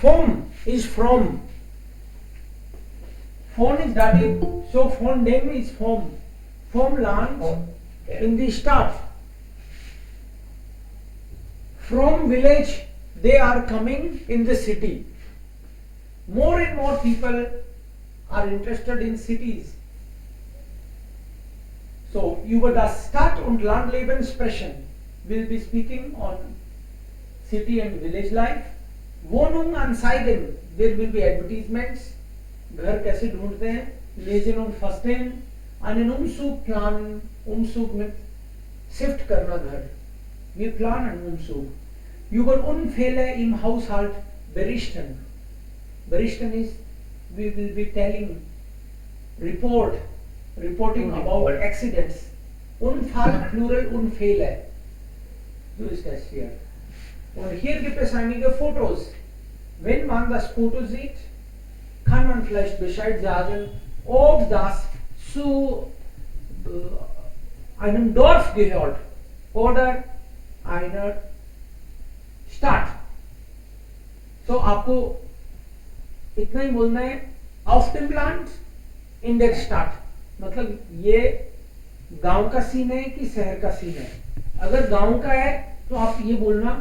Vom is from. Von is dative, so von dem is vom. Vom Land in the start. From village, they are coming in the city. More and more people are interested in cities. So, über das Stadt- und Landleben sprechen. We'll be speaking on city and village life. Wohnung anzeigen. There will be advertisements. घर कैसे ढूंढते हैं? Lesen und verstehen. Einen Umzug planen. Umzug mit shift करना घर. Wir planen Umzug. Über Unfälle im Haushalt berichten. Berichten is we will be telling, reporting about accidents. Unfall, plural Unfälle. So ist das hier. Und hier gibt es einige Fotos. Wenn man das Foto sieht, kann man vielleicht Bescheid sagen, ob das zu einem Dorf gehört oder einer Stadt. So आपको इतना ही बोलना है, auf dem Land, in der Stadt. मतलब ये गांव का scene है कि शहर का सीन है. अगर गांव का है तो आप ये बोलना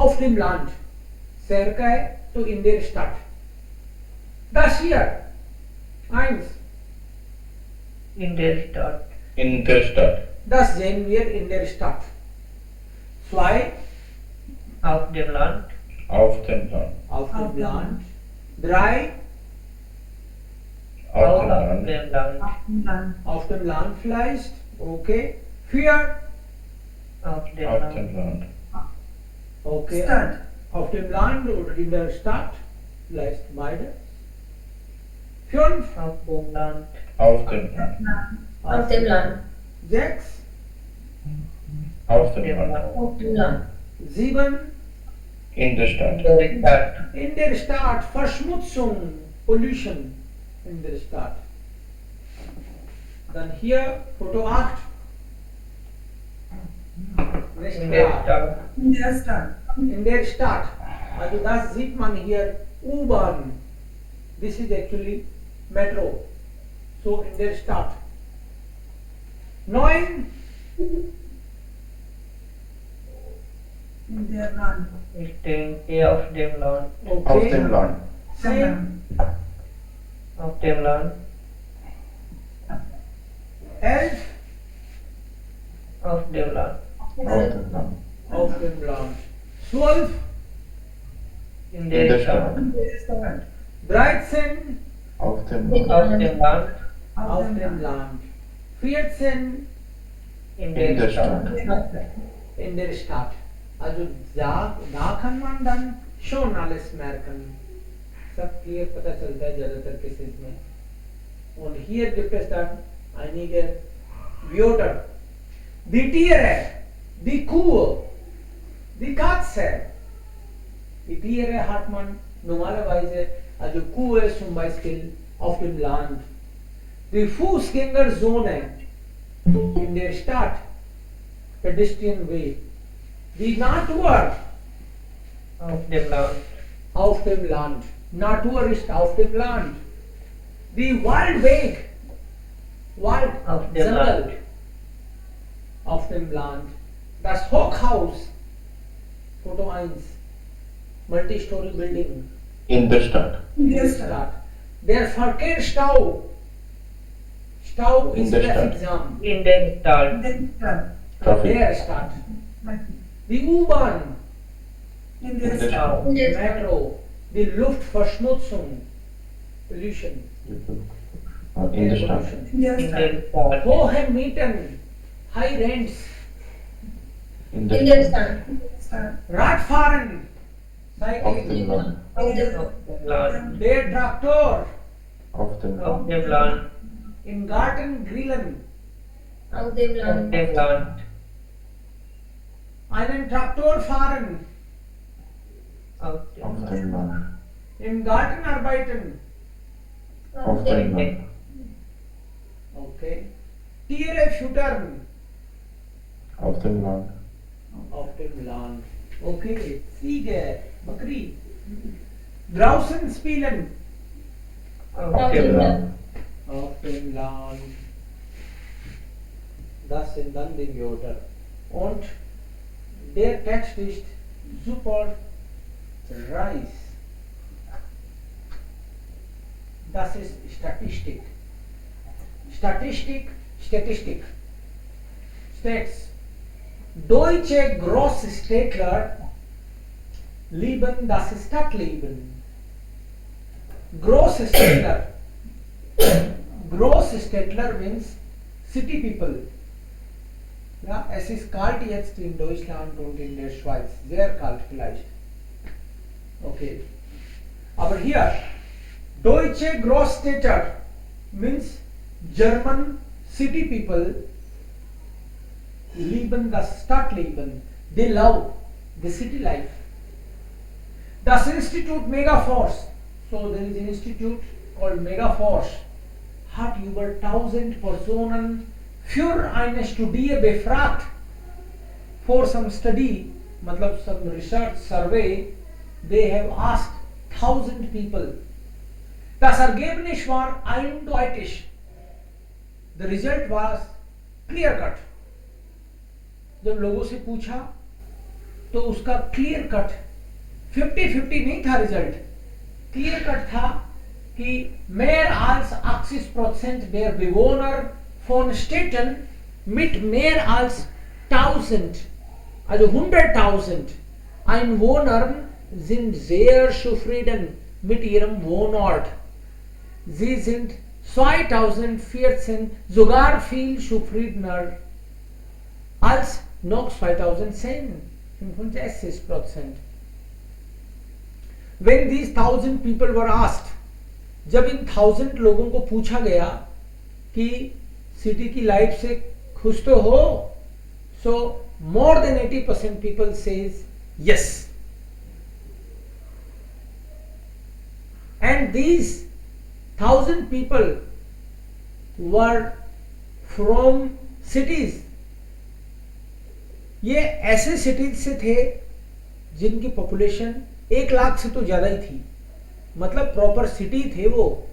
auf dem Land. शहर का है तो in der Stadt. Das hier. 1. In der Stadt. In der Stadt. Das sehen wir in der Stadt. 2. Auf dem Land. Auf dem Land. Auf dem Land. 3. Auf dem Auf Land. dem Land. Auf dem Land vielleicht. Okay. 4. Auf dem Auf Land. dem Land. Okay. Stadt. Auf dem Land oder in der Stadt. Vielleicht beide. 5. Auf dem Land. Auf dem Land. Auf dem Land. 6. Auf dem Land. Auf dem Land. 7. In der Stadt. In der Stadt. In der Stadt. Verschmutzung. Pollution. In der Stadt. Dann hier Foto 8. Nicht In der klar. Stadt. In der Stadt. In der Stadt. Also das sieht man hier. U-Bahn. This is actually metro. So in der Stadt. 9. In der Land. Ich denke auf dem Land. Okay. Auf dem Land. 10. Auf dem Land. 11. Auf dem Land. Auf dem Land. Auf dem Land. 12. In In der der Stadt. Stadt. In der Stadt. 13. Auf dem In Land. Auf dem Land. Auf dem Land. 14. In In der der Stadt. Stadt. In der Stadt. Also da kann man dann schon alles merken. सब clear पता चलता है ज्यादातर cases में. Und hier gibt es dann einige Wörter. Die Tiere, die Kuh, die Katze. Die Tiere hat man normalerweise, also Kuh ist zum Beispiel auf dem Land. Die Fußgängerzone in der Stadt, pedestrian way. Die Natur Auf dem Land. auf dem Land. Natur ist auf dem Land. Die Waldweg, Wald, Auf dem Jungle, Land. auf dem Land. Das Hochhaus, Foto 1, Multi-Story Building, In der Stadt. In in der der Stadt. Stadt. Der Verkehrsstau, Stau In ist der Traffic Stadt. Jam, In der In Stadt. der Stadt. Traffic. der Stadt. Die U-Bahn, In der In der Stadt. Stadt. In der die Stadt. Metro, die Luftverschmutzung, Pollution, In der Stadt. pollution. In der In Stadt. der Stadt. Hohe Mieten, High Rents, In In der der Stadt. Stadt. Radfahren, Auf Cycling, dem Land. Auf dem Auf dem Land. der Traktor, Auf dem Auf Land. dem Land. im Garten grillen, Auf dem Auf Land. dem Land. einen Traktor fahren, Auf dem Auf Land. dem Land. im Garten arbeiten, Auf dem Land. okay, Tiere füttern, Auf dem Land. auf dem Land, okay, Ziege, Bakri, Draußen spielen. Auf dem Land. Auf dem Land. Das sind dann die Wörter. Und der Text ist super Reis. Das ist Statistik. Statistik. States. Deutsche Großstädtler lieben das Stadtleben. Großstädtler. Großstädtler means city people. Ja, es ist kalt jetzt in Deutschland und in der Schweiz. Sehr kalt vielleicht. Okay. Aber hier, Deutsche Großstädter means German city people lieben das Stadtleben. They love the city life. Das Institut Megaforce. So there is an institute called Megaforce. Hat über 1000 Personen für eine Studie befragt. For some study, matlab some research survey, they have asked 1000 people. Das Ergebnis war eindeutig. The result was clear cut. जब लोगों से पूछा तो उसका clear cut 50-50 नहीं था result, clear cut था कि mehr als 80% der Bewohner von Städten mit mehr als 1000, also 100.000 Einwohnern sind sehr zufrieden mit ihrem Wohnort. Sie sind 2014 sogar viel zufriedener als noch 2010, 65%. When these 1000 people were asked, जब इन 1000 लोगों को पूछा गया कि city की life से खुश तो हो, so more than 80% people says yes. And these 1000 people were from cities. ये ऐसे सिटीज से थे जिनकी पॉपुलेशन 1 लाख से तो ज्यादा ही थी, मतलब प्रॉपर सिटी थे वो,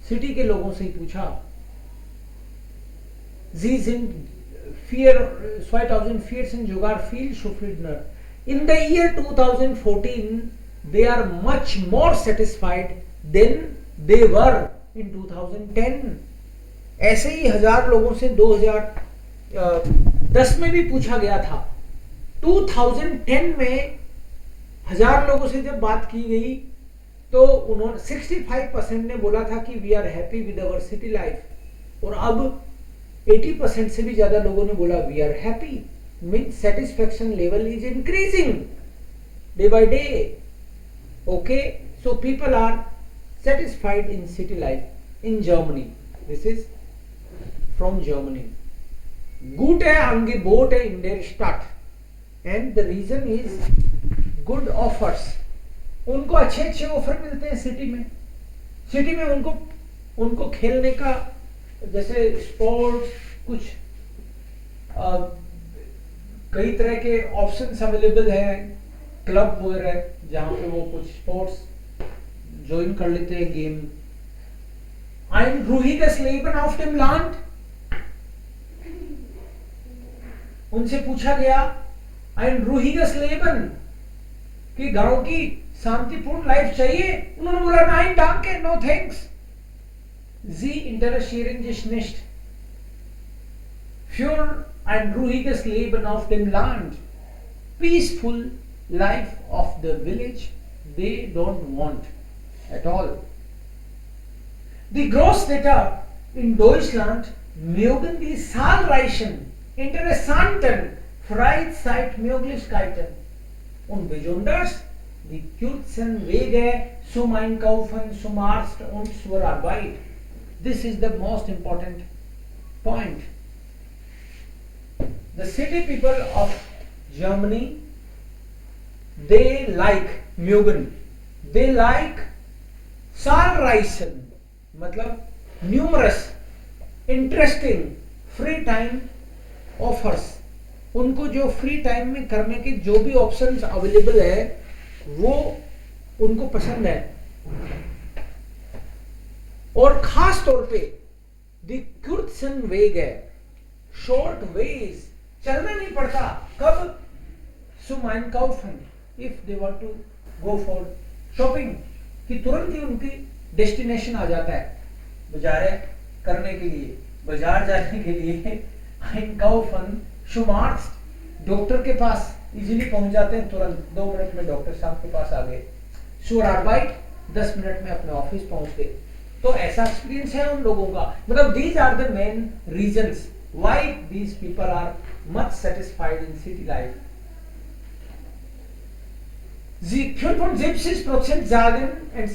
सिटी के लोगों से ही पूछा. Sie sind 2014 sogar viel zufriedener. In the year 2014, they are much more satisfied than they were in 2010. ऐसे ही 1000 लोगों से 2010 में भी पूछा गया था. 2010 में 1000 लोगों से जब बात की गई तो उन्होंने 65% ने बोला था कि we are happy with our city life, और अब 80% से भी ज्यादा लोगों ने बोला we are happy. Mean satisfaction level is increasing day by day. Okay, so people are satisfied in city life in Germany. This is from Germany. Gute Angebote in der Stadt, and the reason is good offers. उनको अच्छे अच्छे offer मिलते हैं city में. City में उनको खेलने का, जैसे स्पोर्ट्स, कुछ कई तरह के ऑप्शंस अवेलेबल है, क्लब वगैरह जहाँ पे वो कुछ स्पोर्ट्स ज्वाइन कर लेते हैं game. Ein ruhiges Leben auf dem Land. उनसे पूछा गया ein ruhiges Leben कि गांव की शांतिपूर्ण लाइफ चाहिए. उन्होंने बोला nein danke, no thanks. Sie interessieren sich nicht für ein ruhiges Leben auf dem Land. Peaceful life of the village they don't want at all. Die Großstädter in Deutschland mögen die zahlreichen interessanten Freizeitmöglichkeiten und besonders die kurzen Wege zum Einkaufen, zum Arzt und zur Arbeit. This is the most important point. The city people of Germany, they like mögen, they like zahlreichen, मतलब numerous, interesting free time offers. उनको जो free time में करने के जो भी options available है वो उनको पसंद है। और खास तौर पे द कुर्सन वेग है, शॉर्ट वेज, चलना नहीं पड़ता। कब? zum Einkaufen, if they want to go for shopping, कि तुरंत ही उनकी डेस्टिनेशन आ जाता है बाजार करने के लिए, बाजार जाने के लिए। Einkaufen, zum Arzt, डॉक्टर के पास इजीली पहुंच जाते हैं तुरंत, 2 मिनट में डॉक्टर साहब के पास आ गए। zur Arbeit, 10 मिनट में अपने ऑफिस पहुंच गए। तो ऐसा एक्सपीरियंस है उन लोगों का। मतलब these are the main reasons why these people are much satisfied in city life. Sie 75% sagen and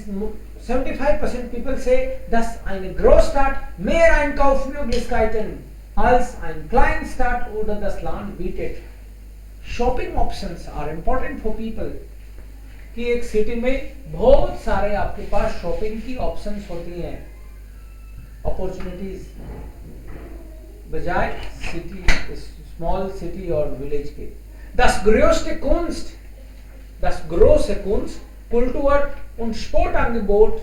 75% people say, dass eine Großstadt mehr Einkaufsmöglichkeiten als ein Kleinstadt oder das Land bietet. Shopping options are important for people. कि एक city में बहुत सारे आपके पास shopping की options होती हैं, opportunities, बजाय सिटी, स्मॉल सिटी और विलेज के। Das große Kunst, Kultur und Sportangebot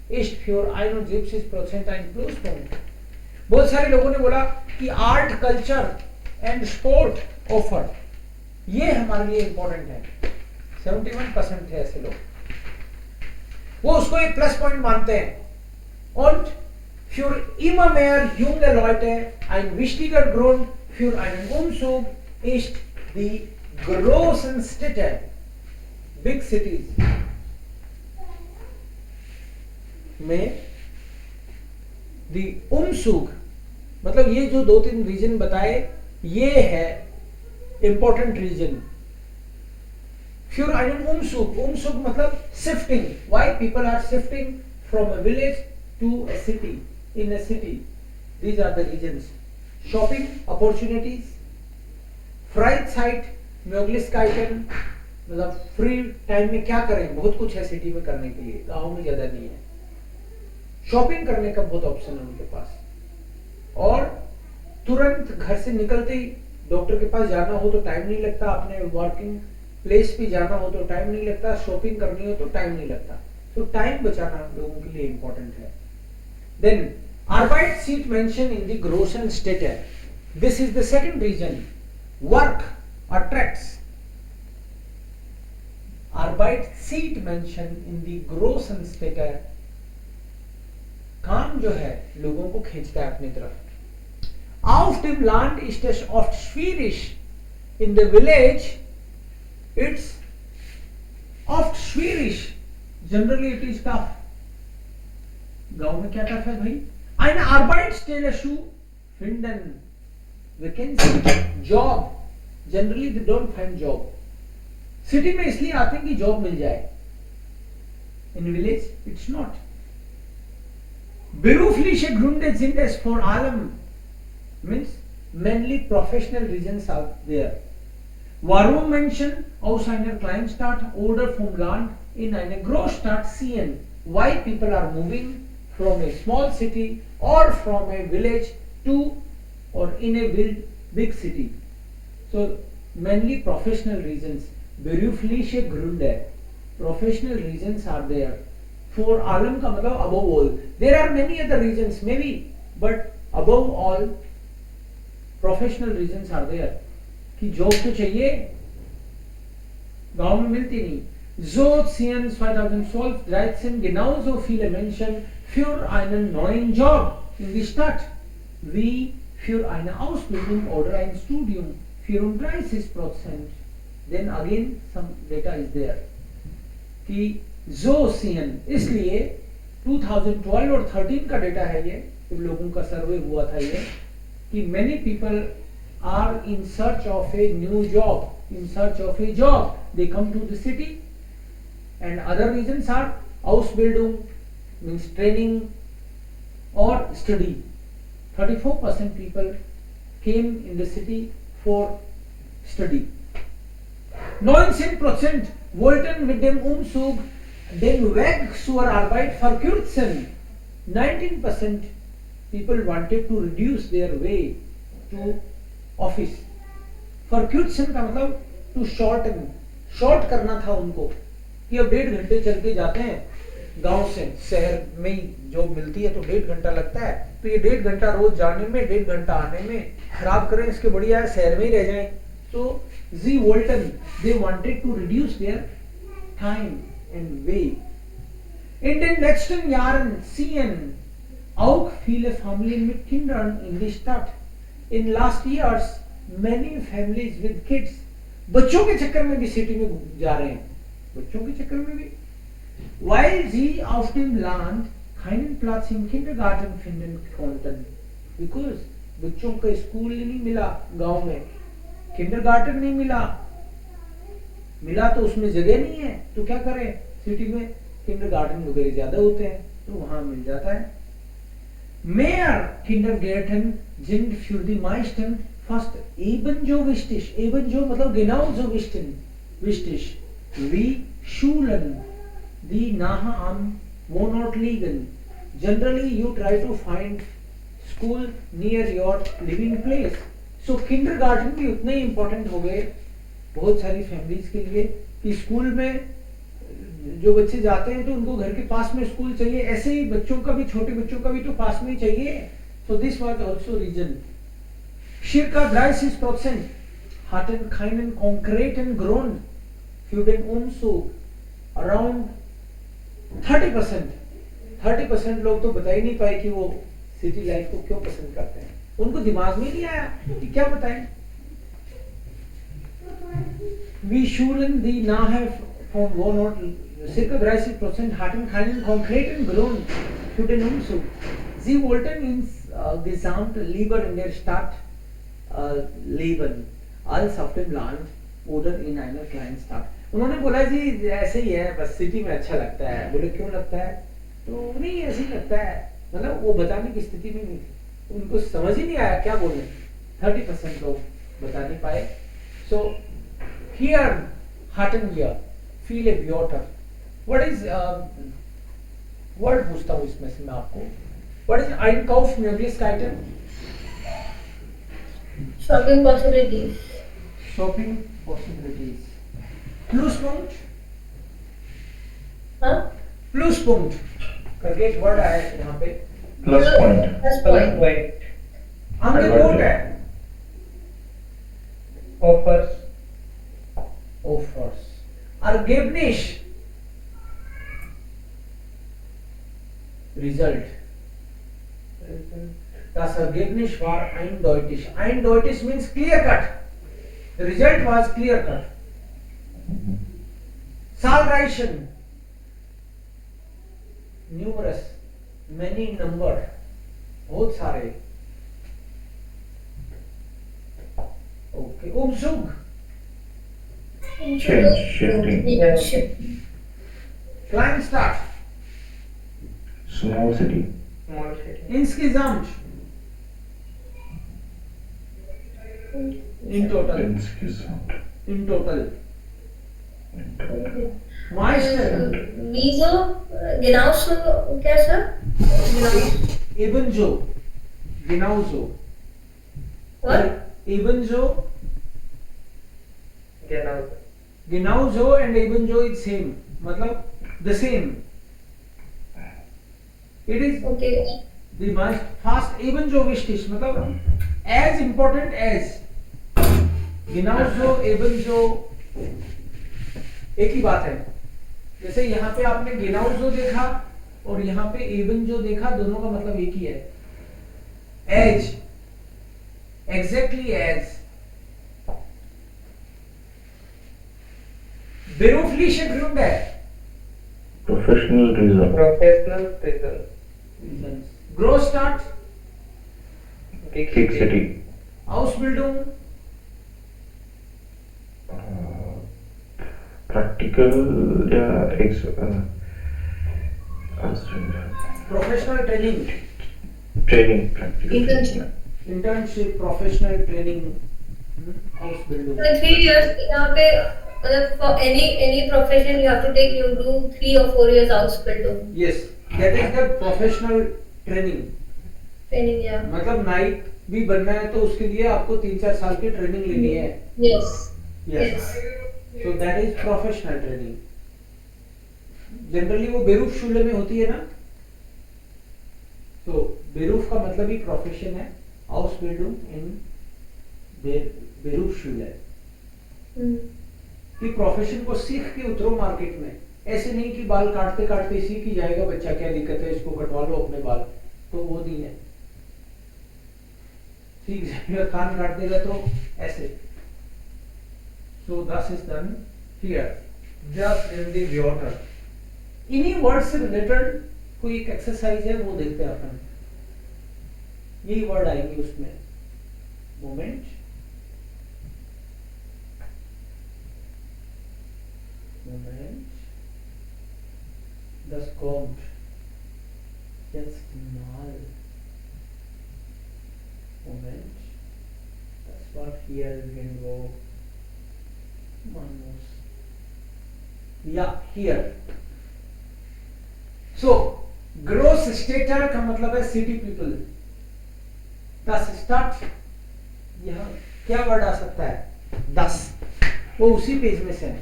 ist für 71% ein Pluspunkt. बहुत सारे लोगों ने बोला कि art, culture and sport offer, ये हमारे लिए इंपॉर्टेंट है। 71% है ऐसे लोग, वो उसको एक प्लस पॉइंट मानते हैं। Und für immer mehr junge Leute ein wichtiger Grund für einen Umzug ist die großen Städte, big cities में the Umzug, मतलब ये जो 2-3 रीजन बताए, ये है important reason. Für einen Umzug, Umzug मतलब shifting, why people are shifting from a village to a city, in a city, these are the reasons. Shopping opportunities, Freizeit, Möglichkeiten, मतलब free time में क्या करें, बहुत कुछ है सिटी में करने के लिए, गांव में ज्यादा नहीं है। शॉपिंग करने का बहुत ऑप्शन है उनके पास, और तुरंत घर से निकलते ही डॉक्टर के पास जाना हो तो टाइम नहीं लगता, अपने वर्किंग प्लेस पे जाना हो तो टाइम नहीं लगता, शॉपिंग करनी हो तो टाइम नहीं लगता। तो टाइम बचाना लोगों के लिए इंपॉर्टेंट है। Then Arbeit seat mention in the großen Städte. This is the second reason. Work attracts. Arbeit seat mention in the großen Städte. काम जो है लोगों को खींचता है अपनी तरफ। Auf dem Land ist es oft schwierig. In the village, it's oft schwierig. Generally, it is tough. गांव में क्या टफ है भाई? Eine Arbeitsstelle zu finden. Vacancy, job. Generally, they don't find job. City में इसलिए आते हैं कि जॉब मिल जाए। In village, it's not. Berufliche Gründe sind es vor allem, means mainly professional reasons are there. Warum Menschen aus einer Kleinstadt oder vom Land in eine Großstadt ziehen? Why people are moving from a small city or from a village to or in a big city? So mainly professional reasons. Berufliche Gründe, professional reasons are there. For allem का मतलब above all. There are many other reasons maybe, but above all professional reasons are there. कि job तो चाहिए, गांव में मिलती नहीं। So ziehen 2012-13 genauso viele Menschen für einen neuen Job in die Stadt wie für eine Ausbildung oder ein Studium, 34%. Then again some data is there कि जो CN, इसलिए 2012 और 13 का डेटा है ये, जब लोगों का सर्वे हुआ था ये, कि many people are in search of a new job, in search of a job, they come to the city, and other reasons are Ausbildung, means training or study. 34% people came in the city for study. 19% wollten mit dem Umzug den Weg zur Arbeit verkürzen. 19% people wanted to reduce their way to office. Verkürzen का मतलब to shorten, short करना था उनको, कि अब 1.5 घंटे चल के जाते हैं गांव से शहर में ही जॉब मिलती है तो 1.5 घंटा लगता है, तो ये 1.5 घंटा रोज जाने में 1.5 घंटा आने में खराब करें, इसके बढ़िया है शहर में ही रह जाएं। तो जी वोल्टन they wanted to reduce their time and way. In den letzten Jahren ziehen auch viele Familien mit Kindern in die Stadt. In last years, many families with kids. बच्चों के चक्कर में भी सिटी में जा रहे हैं, बच्चों के चक्कर में भी. Weil sie auf dem Land keinen Platz im Kindergarten finden konnten. Because बच्चों का स्कूल नहीं मिला गांव में, किंडरगार्टन नहीं मिला, मिला तो उसमें जगह नहीं है, तो क्या करें, सिटी में किंडरगार्टन वगैरह ज्यादा होते हैं तो वहां मिल जाता है. Mehr Kindergärten sind für die meisten fast ebenso wichtig, ebenso मतलब genauso wichtig wie Schulen, die nahe am Wohnort liegen. Generally you try to find school near your living place. So kindergarten भी उतने ही important हो गए बहुत सारी families के लिए कि स्कूल में जो बच्चे जाते हैं तो उनको घर के पास में स्कूल चाहिए, ऐसे ही बच्चों का भी, छोटे बच्चों का भी तो पास में ही चाहिए. So this was also reason. Circa 30% hatten keinen konkreten Grund für den Umzug. Around 30% लोग तो बता ही नहीं पाए कि वो सिटी लाइफ को क्यों पसंद करते हैं, उनको दिमाग में नहीं आया कि क्या बताएं. Wie Schulen, die nahe vom Wohnort, circa 30% hatten keinen konkreten Grund für den Umzug. Sie wollten insgesamt lieber in der Stadt leben als auf dem Land oder in einer kleinen Stadt. उन्होंने बोला जी ऐसे ही है, bus city में अच्छा लगता है. बोले क्यों लगता है, तो नहीं ऐसे ही लगता है, मतलब वो बताने की स्थिति में नहीं थी, उनको समझ ही नहीं आया क्या बोले. 30% लोग बता नहीं पाए. So here hatten wir viele Wörter. What is word पूछता हूँ इसमें से मैं आपको. What is Einkaufsmöglichkeiten? Shopping possibilities. Shopping possibilities. Pluspunkt. हाँ? Pluspunkt करके एक वर्ड आया है यहाँ पे. Plus point. Plus Plus point. point. Angebot है. Offers. Offers. Ergebnis. Result. Das Ergebnis war eindeutig. Eindeutig means clear cut. The result was clear cut. Zahlreichen. Numerous. Many number. बहुत सारे. Okay. Umzug. Change, shifting. Yeah, shift. Kleinstadt. Small city. Small city. Insgesamt. In total. Insgesamt. In total. Meisten. Wieso? Genauso, क्या sir? Ebenso. Genauso. What? Ebenso. Genau. Genauso and ebenso is same. मतलब the same. It is Okay. the most fast ebenso wichtig. मतलब as important as. Genauso ebenso एक ही बात है. जैसे यहाँ पे आपने genauso देखा और यहाँ पे ebenso देखा, दोनों का मतलब एक ही है. As. Exactly as. Berufliche Gründe. Professional result. Professional result. Großstadt. Big city. Ausbildung. Practical, yeah, Professional training. training, practical. Internship. Internship, professional training. Ausbildung. 3 years यहाँ पे मतलब for any profession you have to take, you do 3 or 4 years Ausbildung. Yes, that is the professional training. Training, yeah. मतलब night भी बनना है तो उसके लिए आपको 3-4 साल की ट्रेनिंग लेनी है. Yes. Yes. So that is professional training. Generally वो बेरूफ में होती है ना, तो बेरूफ का मतलब ही प्रोफेशन है, Ausbildung इन बेरूफ कि प्रोफेशन को सीख के उतरो मार्केट में। ऐसे नहीं कि बाल काटते काटते सीख ही जाएगा बच्चा, क्या दिक्कत है, इसको कटवा लो अपने बाल, तो वो नहीं है। सीख जाएगा, कान काट देगा तो ऐसे। So thus is done here, just in the water. इन्हीं वर्ड से रिलेटेड कोई एक एक्सरसाइज है, वो देखते हैं अपन। यही वर्ड आएंगे उसमें, moment, moment, das kommt jetzt mal, Moment, das war hier irgendwo, man muss, ja, here. So, gross stater का मतलब है city people, das start, यहाँ क्या वर्ड आ सकता है, das, वो उसी पेज में से है।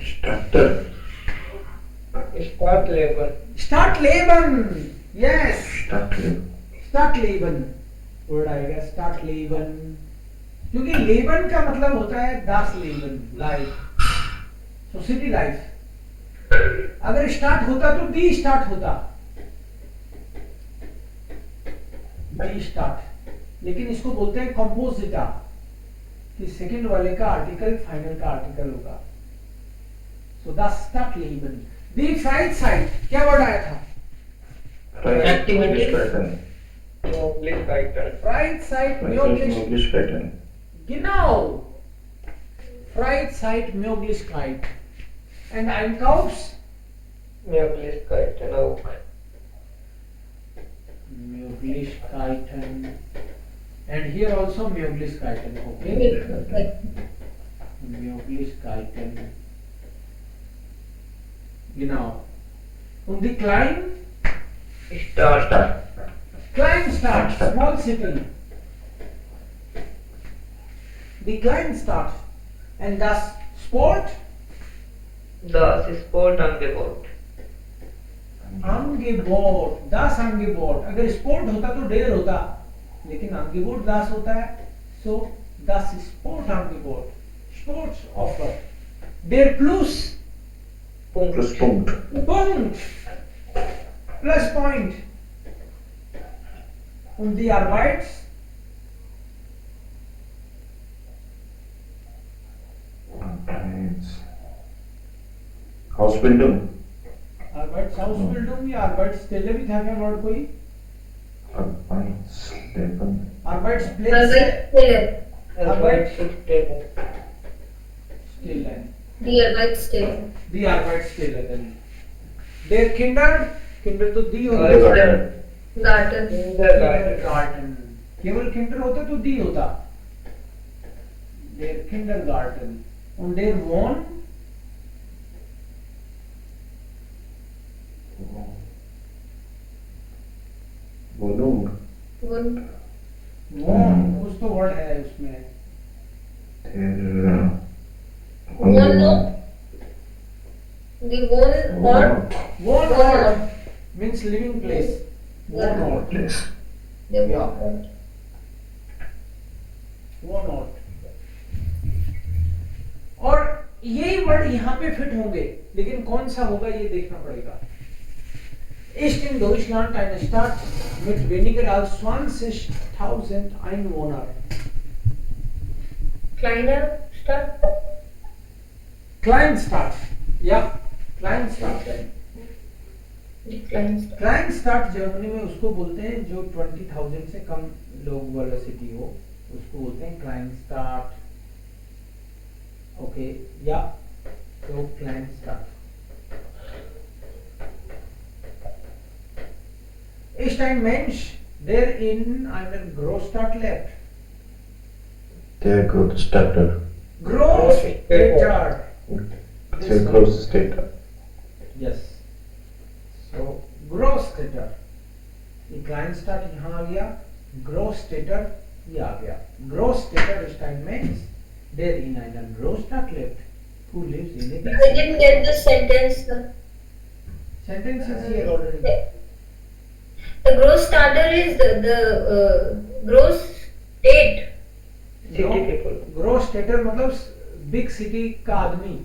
Starter. Start labor. Start Leben, yes, Starter. Start Leben word आएगा, Start Leben, क्योंकि लेबन का मतलब होता है दास लेबन, लाइफ, तो सिटी लाइफ। अगर स्टार्ट होता तो डी स्टार्ट होता, डी स्टार्ट, लेकिन इसको बोलते हैं कंपोजिटा, कि सेकंड वाले का आर्टिकल फाइनल का आर्टिकल होगा। So the start Lebon. The fried side, क्या वर्ड आया था, Activity pattern. English pattern. Fried side English pattern. Genau. Freizeit Möglichkeit. And Einkaufs? Möglichkeiten auch. Möglichkeiten. And here also Möglichkeiten. Okay. Möglichkeiten. Genau. Und die klein? Start. Kleinstadt, small city. Die Kleinstadt. And das Sport? Das Sportangebot. Angebot, das Angebot. अगर sport होता तो der होता, लेकिन Angebot das होता है, so das Sportangebot, Sports offer. Der Plus, Plus Punkt. Punkt, plus point. Und die Arbeits? Ausbildung. Arbeitsausbildung या Arbeitsstelle भी था क्या वर्ड कोई? Arbeitsleben. Arbeitsplätze, Arbeitsstelle. Arbeitsstelle. Stelle. Die Arbeitsstelle. Die Arbeitsstelle then. Der Kinder तो दी होता है। Garten. Garten. Kindergarten. Garden, केवल Kinder होता तो दी होता, der Kindergarten und der Wohnung. Wohn कुछ तो वर्ड है उसमें, Der Wohnort. The Wohnort. Wohnort means living place, Wohnort, Place. The Yeah. Wohnort. Wohnort। और यही वर्ड यहाँ पे फिट होंगे, लेकिन कौन सा होगा ये देखना पड़ेगा। Ist in Deutschland eine Stadt mit weniger als 20.000 Einwohner? Kleiner Stadt. Kleinstadt, ja, Kleinstadt। Die Kleinstadt. Kleinstadt Germany में उसको बोलते हैं जो 20,000 से कम लोग वाला सिटी हो, उसको बोलते हैं Kleinstadt। ओके, या तो Kleinstadt। Ist ein Mensch, der in einer Großstadt lebt? Der Großstädter. Großstädter. Der Großstädter. Yes. So Großstädter. Die Kleinstadt यहाँ आ गया, Großstädter ये आ गया। Großstädter ist ein Mensch, der in einer Großstadt lebt. Who lives in a big I city? didn't get the sentence, sir. Sentence is here already. The gross starter is the gross state. City people. ग्रोस स्टेटर मतलब big city का आदमी.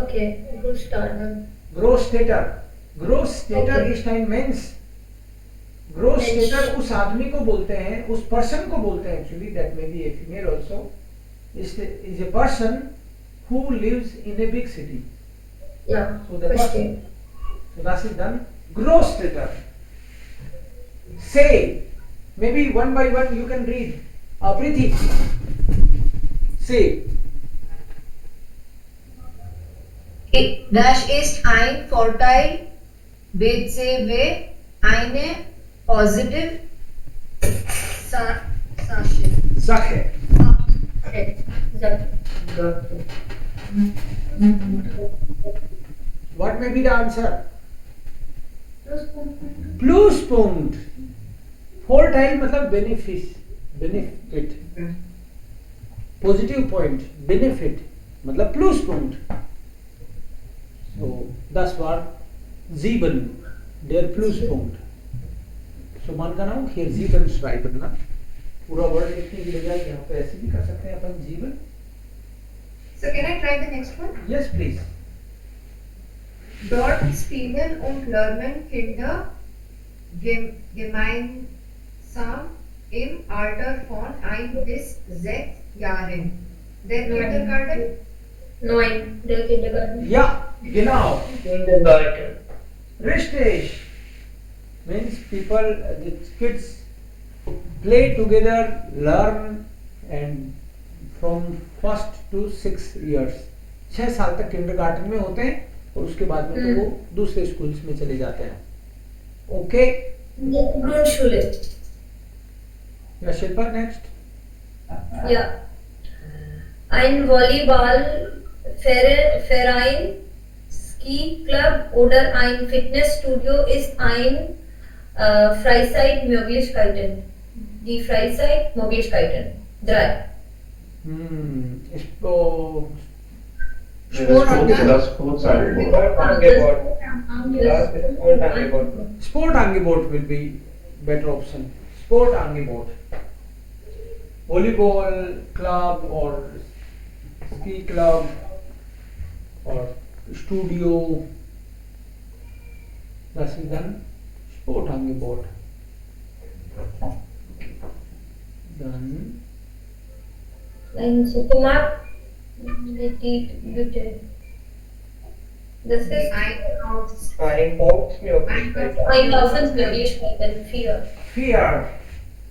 Okay, gross starter. ग्रोस स्टेटर. ग्रोस स्टेटर Okay. इस टाइम मेंस. ग्रोस Men's. स्टेटर उस आदमी को बोलते हैं, उस पर्सन को बोलते हैं actually, that may be a female also. Is a person who lives in a big city. Yeah. So the First person. state. So that is done. Gross stater. Say, maybe one by one you can read. Priti. Say. Dash ist ein Vorteil, BCW eine positive Sache. Sache. Right. Exactly. Got it. What may be the answer? Pluspunkt. Vorteil मतलब benefit. Positive point, benefit मतलब Pluspunkt. So das war 7. Der Pluspunkt. So man kann auch hier 7 schreiben, ना? पूरा word लिखने की बजाय यहाँ पे ऐसे भी कर सकते हैं अपन 7. So can I try the next one? Yes, please. Dort spielen und lernen Kinder gemeinsam im Alter von 1 bis 6 Jahren. Der Kindergarten? 9. Der kindergarten. Ja, genau. Kindergarten. Richtig. Means people, the kids play together, learn, and from 1st to 6 years. 6 साल तक kindergarten में होते हैं और उसके बाद में तो वो दूसरे स्कूल्स में चले जाते हैं. ओके. Grundschule. या Shilpa next. Ja. Ein Volleyballverein, Ski-Club oder ein Fitnessstudio ist ein Freizeitmöglichkeiten. Die Freizeitmöglichkeiten. 3. इसको Das Sportangebot. Sport Angebot will be better option. Sport Angebot. Volleyball club or ski club or studio. Das ist dann Sport Angebot. Dann Ein Supermarkt. Bitte. Das ist Einkaufsmöglichkeiten. 4. 4.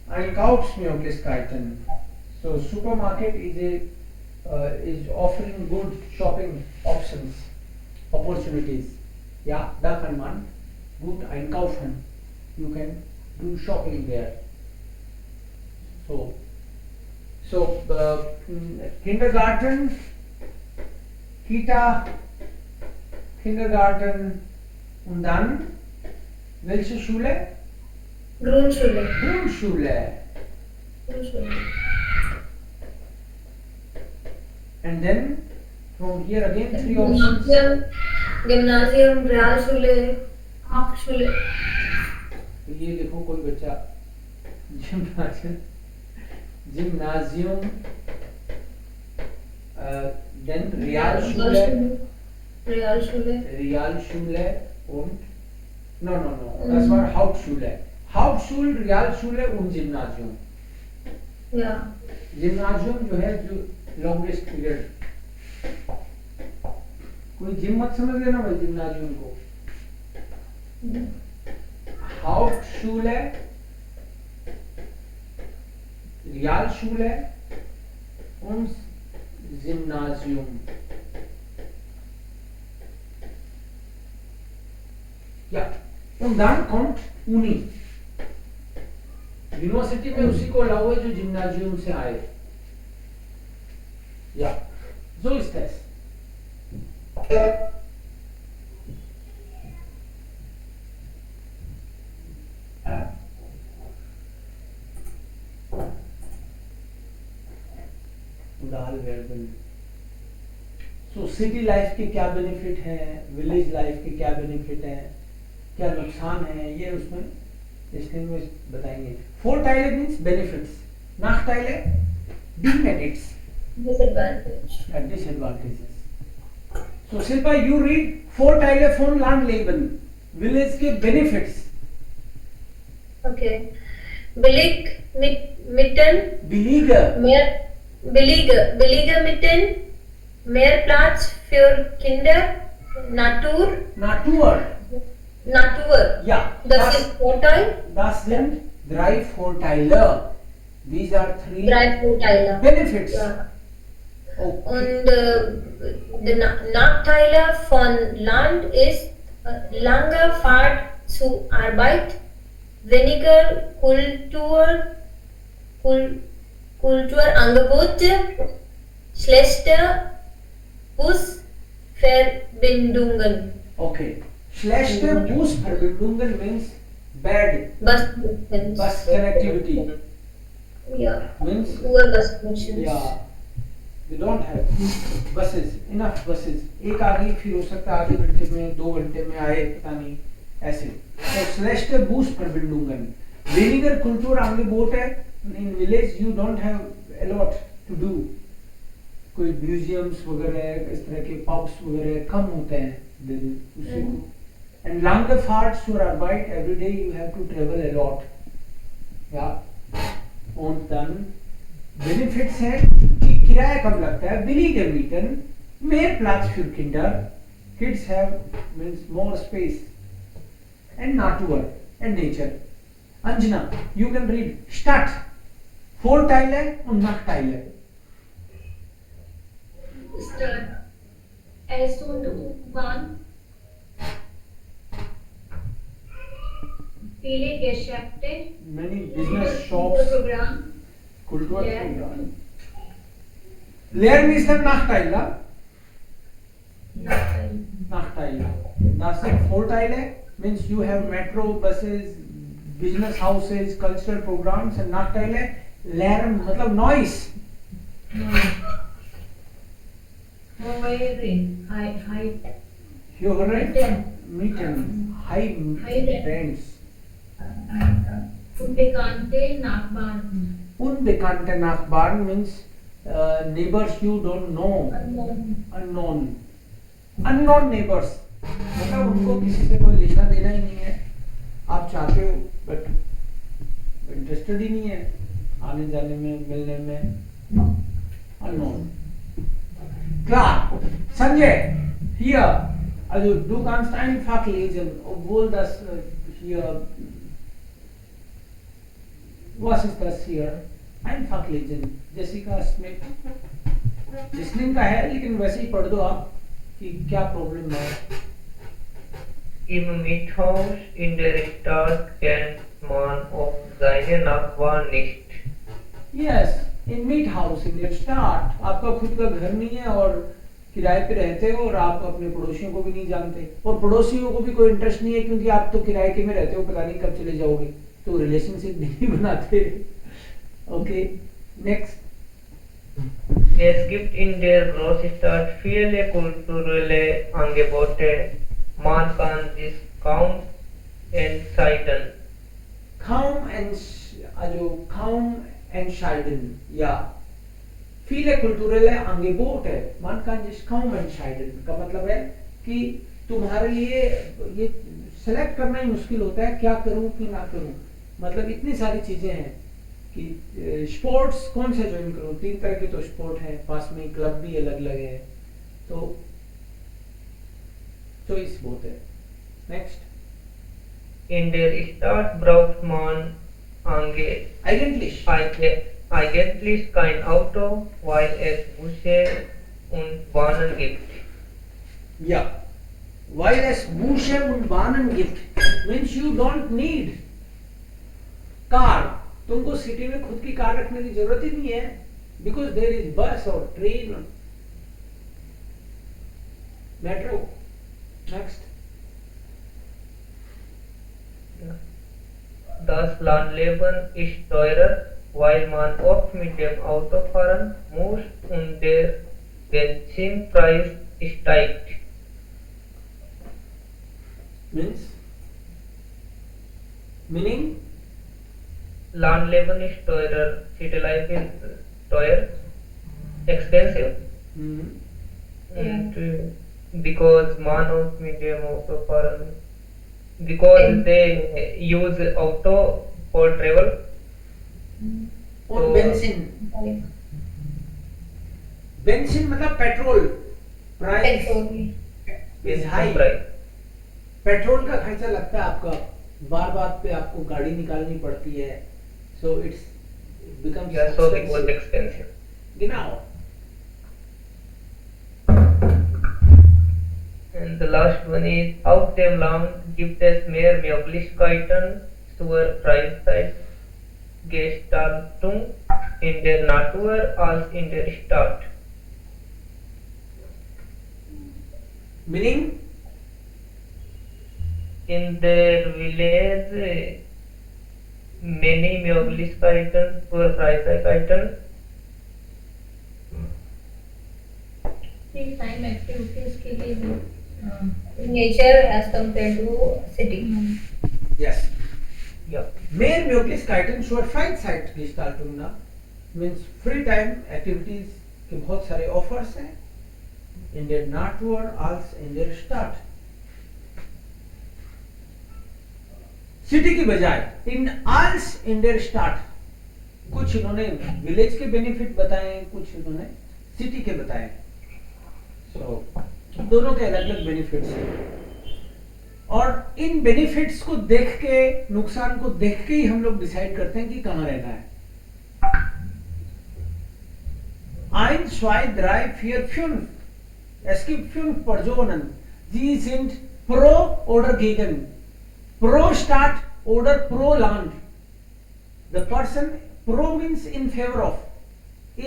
Einkaufsmöglichkeiten. So supermarket is offering good shopping opportunities. Ja, da kann man gut einkaufen. You can do shopping there. So Kindergarten, Kita, Kindergarten und dann welche Schule? Grundschule. Grundschule. Grundschule. And then from here again 3 options. Gymnasium, Realschule, Hauptschule. ये देखो कोई बच्चा Gymnasium, then Realschule und no, das war Hauptschule. Hauptschule, Realschule und Gymnasium. Ja. Gymnasium जो है जो longest period. कोई gym मत समझ लेना भाई जिम्नाजियम को. Hauptschule, Realschule und Gymnasium. Ja, und dann kommt Uni. University में उसी को अलाउ है जो जिम्नाजियम से आए. Ja, so ist es. Udal werden. सो सिटी लाइफ के क्या बेनिफिट हैं, विलेज लाइफ के क्या बेनिफिट हैं, क्या नुकसान है, ये उसमें डिस्टिंग्विश बताएंगे. Vorteile means benefits, Nachteile demerits, Disadvantage. disadvantages. So Shilpa, you read Vorteile von Landleben, village के benefits. Okay. Billig mitten, Billiger, billiger mitten, mehr Platz für Kinder, Natur, ja, das ist Vorteil, das sind drei Vorteile. These are three drei Vorteile. benefits. Ja. Okay. Und die Nachteile von Land ist lange Fahrt zur Arbeit, weniger Kulturangebote, schlechte Busverbindungen. Okay. Schlechte Busverbindungen means bad bus connectivity. Yeah, Means poor bus connections. yeah, we don't have buses, enough buses. एक आ गई फिर हो सकता है आधे घंटे में 2 घंटे में आए, पता नहीं ऐसे. So schlechte Busverbindungen. Weniger Kulturangebote. In village you don't have a lot to do. कोई म्यूजियम्स वगैरह इस तरह के पब्स वगैरह कम होते हैं दिन उसी को. And lange Fahrt zur Arbeit, every day you have to travel a lot. Ja. Und dann Benefits है कि किराया कम लगता है, billiger mieten, mehr Platz für Kinder, kids have means more space, and Natur and nature. Anjana, you can read Stadt, Vorteile und Nachteile. Stadt, S und U-Bahn, viele Geschäfte, Many business shops, Kulturprogramm, Kulturprogramm. Lärm ist ein Nachteil, ja? Nachteile. Das sind Vorteile, means you have metro buses, business houses, cultural programs, and Nachteile, Lärm, मतलब noise. You heard right? Mieten, high rents. Unbekannte Nachbarn, Unbekannte Nachbarn means neighbors you don't know, unknown, unknown neighbors. मतलब उनको किसी से कोई लेना देना ही नहीं है, आप चाहते हो बट इंटरेस्टेड ही नहीं है आने जाने में मिलने में. Unknown. Klar. Sanjay, hier, also du kannst einfach lesen, obwohl das hier, was ist das hier? Einfach lesen. Jessica Smith. Listening का है लेकिन वैसे ही पढ़ दो आप कि क्या प्रॉब्लम है. Im Miethaus in der Stadt kennt man oft seine Nachbarn nicht. Yes, in Miethaus in der Stadt. आपका खुद का घर नहीं है और किराए पे रहते हो और आप अपने पड़ोसियों को भी नहीं जानते और पड़ोसियों को भी कोई इंटरेस्ट नहीं है क्योंकि आप तो किराए के में रहते हो, पता नहीं कब चले जाओगे, तो रिलेशनशिप नहीं बनाते. Okay, next. Es gibt in der Großstadt viele kulturelle Angebote. Man kann sich kaum entscheiden. Kaum entscheiden, ja. Viele kulturelle Angebote, man kann sich kaum entscheiden का मतलब है कि तुम्हारे लिए ये सेलेक्ट करना ही मुश्किल होता है क्या करूं कि ना करूं. मतलब इतनी सारी चीजें हैं कि स्पोर्ट्स कौन से ज्वाइन करूं, 3 तरह के तो स्पोर्ट हैं, पास में क्लब भी अलग अलग है, तो चॉइस बहुत है. Next. In der Stadt braucht man eigentlich kein Auto, weil es Busse und Bahnen gibt. Ja, weil es Busse und Bahnen gibt means you don't need car. तुमको सिटी में खुद की कार रखने की जरूरत ही नहीं है बिकॉज देयर इज बस और train, metro. Next. Das Landleben ist teurer, weil man oft mit dem Auto fahren muss und der Benzinpreis steigt. Meaning Landleben ist teurer, city life is teuer, expensive. And because man of medium also foreign, because they use auto for travel. और तो- benzene मतलब petrol price Petrol. Is high. Price. Petrol का खर्चा लगता है आपका, बार बार पे आपको गाड़ी निकालनी पड़ती है, so it's becomes Yeah, so it was expensive. गिनाओ। And the last one is auf dem Land gibt es mehr Möglichkeiten zur Freizeitgestaltung in der Natur als in der Stadt. Meaning In der Village many Möglichkeiten zur Freizeitgestaltung. Free time activities के लिए भी Nature as compared to city. Yes, Yeah. mehr Möglichkeiten zur Freizeitgestaltung ना means free time activities के बहुत सारे offers हैं इन der Natur als in der Stadt। City की बजाय इन als in der Stadt, कुछ इन्होंने विलेज के बेनिफिट बताए, कुछ इन्होंने सिटी के बताए। सो दोनों के अलग अलग बेनिफिट्स हैं और इन बेनिफिट्स को देख के, नुकसान को देख के ही हम लोग डिसाइड करते हैं कि कहां रहना है। 1, 2, 3, 4, 5 Es gibt 5 Personen, die sind pro oder gegen. Pro Stadt oder pro Land. The person pro means in favor of.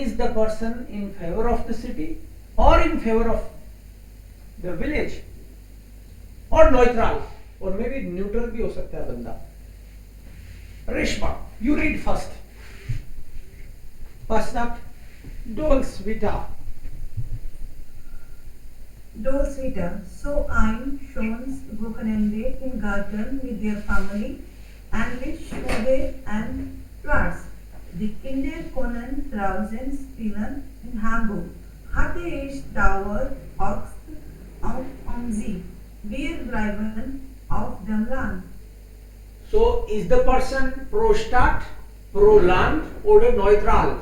Is the person in favor of the city or in favor of the village? Or neutral, or maybe neutral भी हो सकता है बंदा। Reshma, you read first. First up, Dolce Vita. Dolce Vita. So ein schönes Wochenende im Garten mit der Family, Englisch, Schule and Platz. Die Kinder können draußen spielen in Hamburg. Hatte ich Dauer auf sie. Wir bleiben auf dem Land. So is the person pro Stadt, pro Land oder neutral?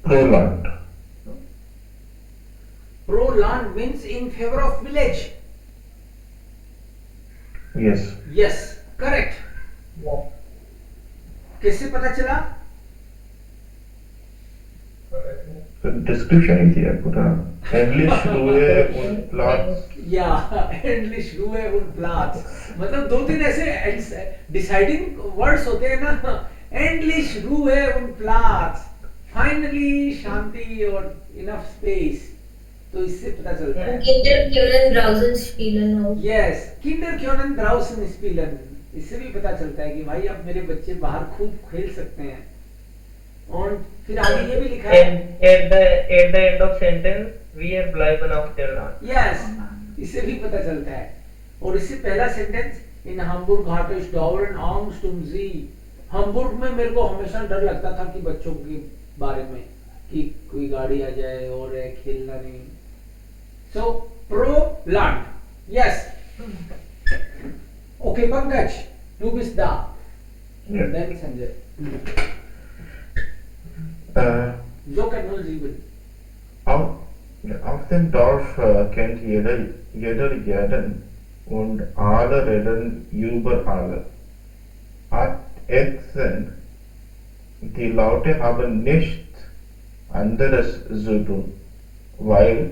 Pro Land. Pro Land means in favor of village. Yes. Yes, correct. कैसे पता चला? So description is here पूरा English Ruhe und Platz. Yeah, English Ruhe und Platz. मतलब दो तीन ऐसे deciding words होते हैं ना, English Ruhe und Platz, finally शांति और इनफ स्पेस, तो इससे पता चलता है। Kinder können draußen spielen auch. Yes, Kinder können draußen spielen, इससे भी पता चलता है कि भाई अब मेरे बच्चे बाहर खूब खेल सकते हैं। और फिर आगे ये भी लिखा है And at the end of sentence, wir bleiben auf der Land. Yes, इससे भी पता चलता है। और इससे पहला सेंटेंस, इन hamburg hatte ich dauernd Angst um sie। hamburg में मेरे को हमेशा डर लगता था कि बच्चों के बारे में, कि कोई गाड़ी आ जाए और खेलना नहीं। सो pro land, yes. Okay Pankaj, du bist da. Yeah. Then Sanjay. So kann nur sieben. Auf dem Dorf kennt jeder jeden und alle reden über alle. Accent. Die Leute haben nichts anderes zu tun, weil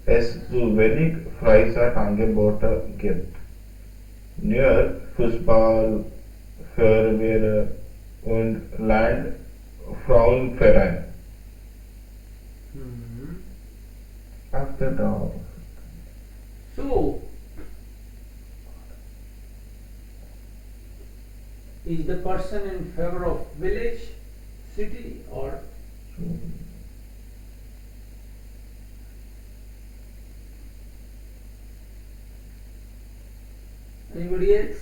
es zu wenig Freizeitangebote gibt. Nur Fußball, Feuerwehr und Landfrauenverein. Auf dem Dorf. So, is the person in favor of village, city or Anybody else?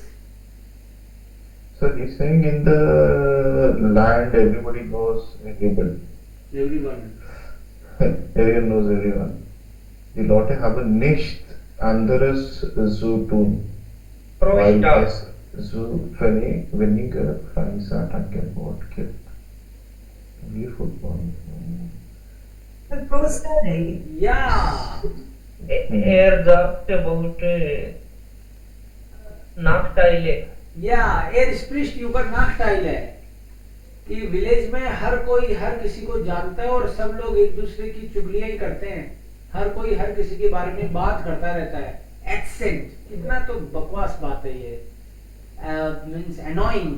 So he's saying in the land everybody knows everybody. Everyone. Everyone knows everyone. Die Leute haben nicht anderes zu tun, weil Pro-Staat. es so weniger Freizeitangebote gibt. Wie Football. The prostate. Yeah. Er sagt about Nachteile. या एर स्पृष्ट युगर नाकटाइल है कि village में हर कोई हर किसी को जानता है और सब लोग एक दूसरे की चुगलियां ही करते हैं. हर कोई हर किसी के बारे में बात करता रहता है. एक्सेंट, कितना तो बकवास बात है ये. Means annoying.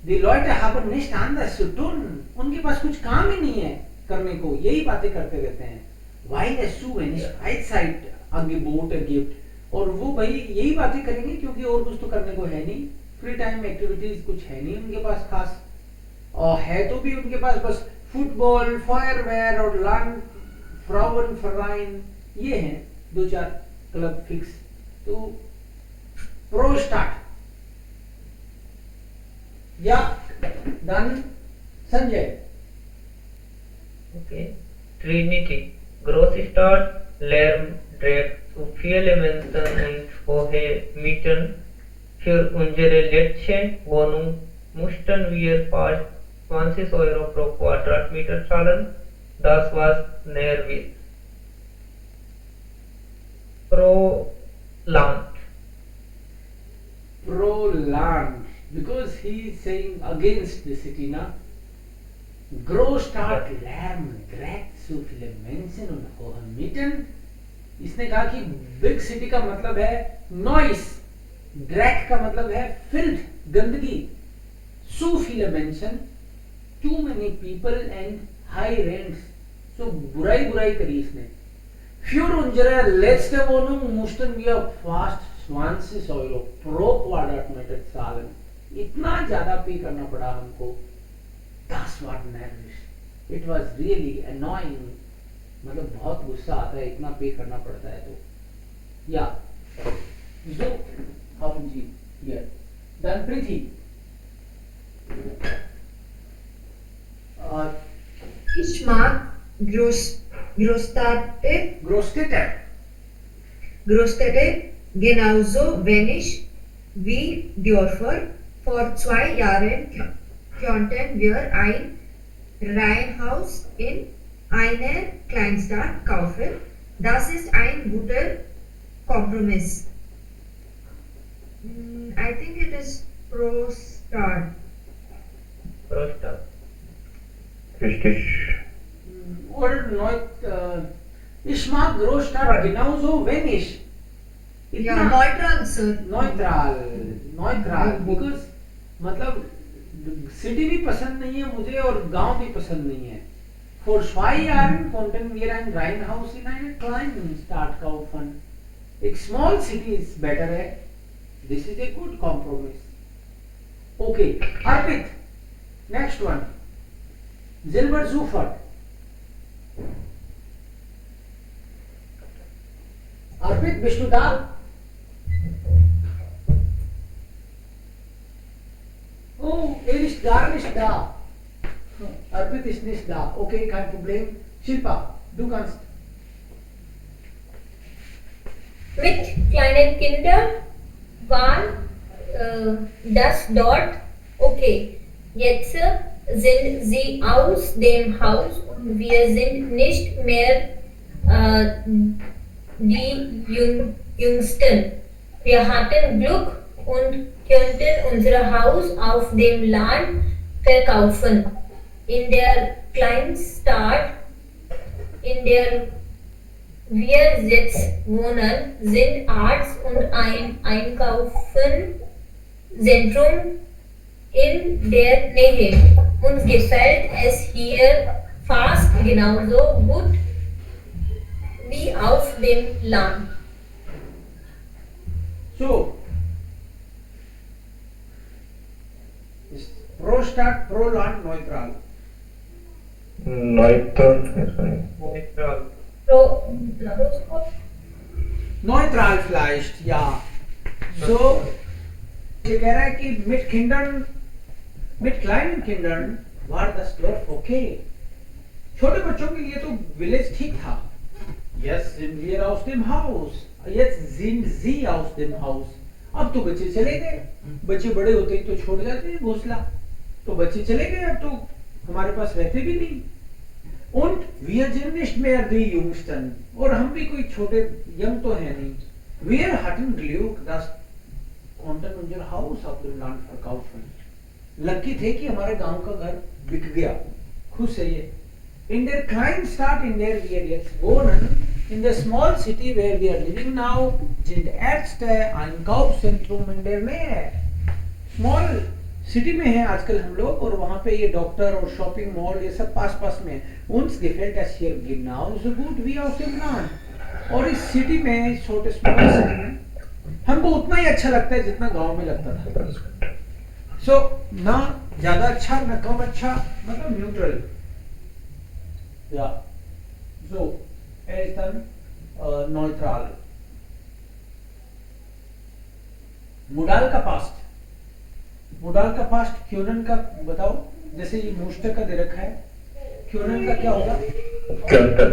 दी लॉयटे haben nicht anders zu tun. उनके पास कुछ काम ही नहीं है करने को, यही बातें करते रहते हैं. Weil es so wenig Freizeitangebote gibt. और वो भाई यही बातें करेंगे क्योंकि और कुछ तो करने को है नहीं. फ्री टाइम एक्टिविटीज कुछ है नहीं उनके पास खास, और है तो भी उनके पास बस फुटबॉल, फायरवेयर और लैंड फ्राउन फराइन, ये हैं दो चार क्लब फिक्स. तो प्रो स्टार्ट या done. Sanjay. Okay. Trinity. Großstadt, Lärm, Dreck, zu viele Menschen und hohe Mieten. Für unsere letzte Wohnung mussten wir fast 20 Euro pro Quadratmeter zahlen. Das war nervig. Pro Land. Pro land, because he is saying against the city na. Großstadt, Lärm, Dreck, so viele Menschen und hohe Mieten. इसने कहा कि big city का मतलब है noise, ड्रैक का मतलब है filth, गंदगी, so viele Menschen, too many people and high rents. So बुराई करी इसने. Für unsere letzte Wohnung mussten wir fast 20 Euro pro Quadratmeter zahlen. इतना ज्यादा पे करना पड़ा हमको. Das war nervig. It was really annoying. मतलब बहुत गुस्सा आता है, इतना पे करना पड़ता है तो. या so haben Sie hier dann Priti. Ich mag Großstädte genauso wenig wie Dörfer. Vor 2 Jahren konnten wir ein Reihenhaus in einer Kleinstadt kaufen. Das ist ein guter Kompromiss. I think it is Pro-Stadt. Pro-Stadt. Richtig. Oder ich mag Großstadt genauso wenig. Yeah, neutral, sir. Neutral because मतलब city भी पसंद नहीं है मुझे और गांव भी पसंद नहीं है. For 2 Jahren konnten wir ein Reihenhaus in einer kleinen Stadt kaufen. एक small city is better है. This is a good compromise. Okay, Arpit, next one. Zilbert Zufert. Arpit, bist du da? Oh, ist gar nicht da. Arpit ist nicht da. Okay, kein Problem. Shilpa, du kannst. Mit kleinen Kindern war das dort okay. Jetzt sind sie aus dem Haus und wir sind nicht mehr die Jüngsten. Wir hatten Glück und könnten unser Haus auf dem Land verkaufen. In der Kleinstadt, in der wir jetzt wohnen, sind Arzt und ein Einkaufszentrum in der Nähe. Uns gefällt es hier fast genauso gut wie auf dem Land. So, ist pro Stadt, pro Land neutral. Neutral. Neutral. Neutral vielleicht, ja. सो ये कह रहा है कि mit kleinen Kindern war das Dorf okay. छोटे बच्चों के लिए तो विलेज ठीक था. Jetzt sind wir aus dem Haus. Jetzt sind sie aus dem Haus. अब तो बच्चे चले गए. बच्चे बड़े होते ही तो छोड़ जाते हैं घोंसला. तो बच्चे चले गए, अब तो हमारे पास रहते भी नहीं. Und wir sind nicht mehr die Jüngsten. और हम भी कोई छोटे यंग तो है नहीं. Wir hatten Glück, dass konnten unser Haus auf dem Land verkaufen. Lucky थे कि हमारे गांव का घर बिक गया. खुश है ये. In der kleinen Stadt, in der wir jetzt wohnen, in der small city where we are living now, sind Ärzte, Einkaufszentrum in der Nähe. Small city में है आजकल हम लोग, और वहाँ पे ये डॉक्टर और शॉपिंग मॉल ये सब पास पास में है. Uns gefällt das hier genauso gut wie auf dem Land. और इस सिटी में, छोटे स्मॉल सिटी में, हमको उतना ही अच्छा लगता है जितना गांव में लगता था. So ना ज्यादा अच्छा ना कम अच्छा, मतलब neutral. Ja, so, ist dann neutral. Modal का पास्ट. मोडाल का पास्ट क्योनन का बताओ. जैसे ये मुश्तक का दे रखा है, क्योनन का क्या होगा? क्योंटन.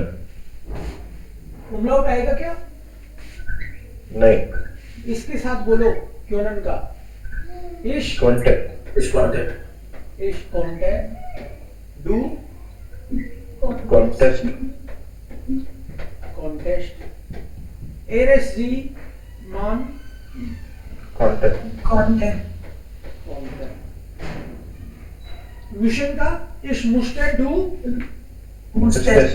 उमलाउट आएगा क्या? नहीं. इसके साथ बोलो क्योनन का. इश कॉन्टेक्ट. इश कॉन्टेक्ट. Do contest. कॉन्टेस्ट. एरएसजी मान कॉन्टेक्ट. Content. मिशन का इश मुश्तक डू Mustache.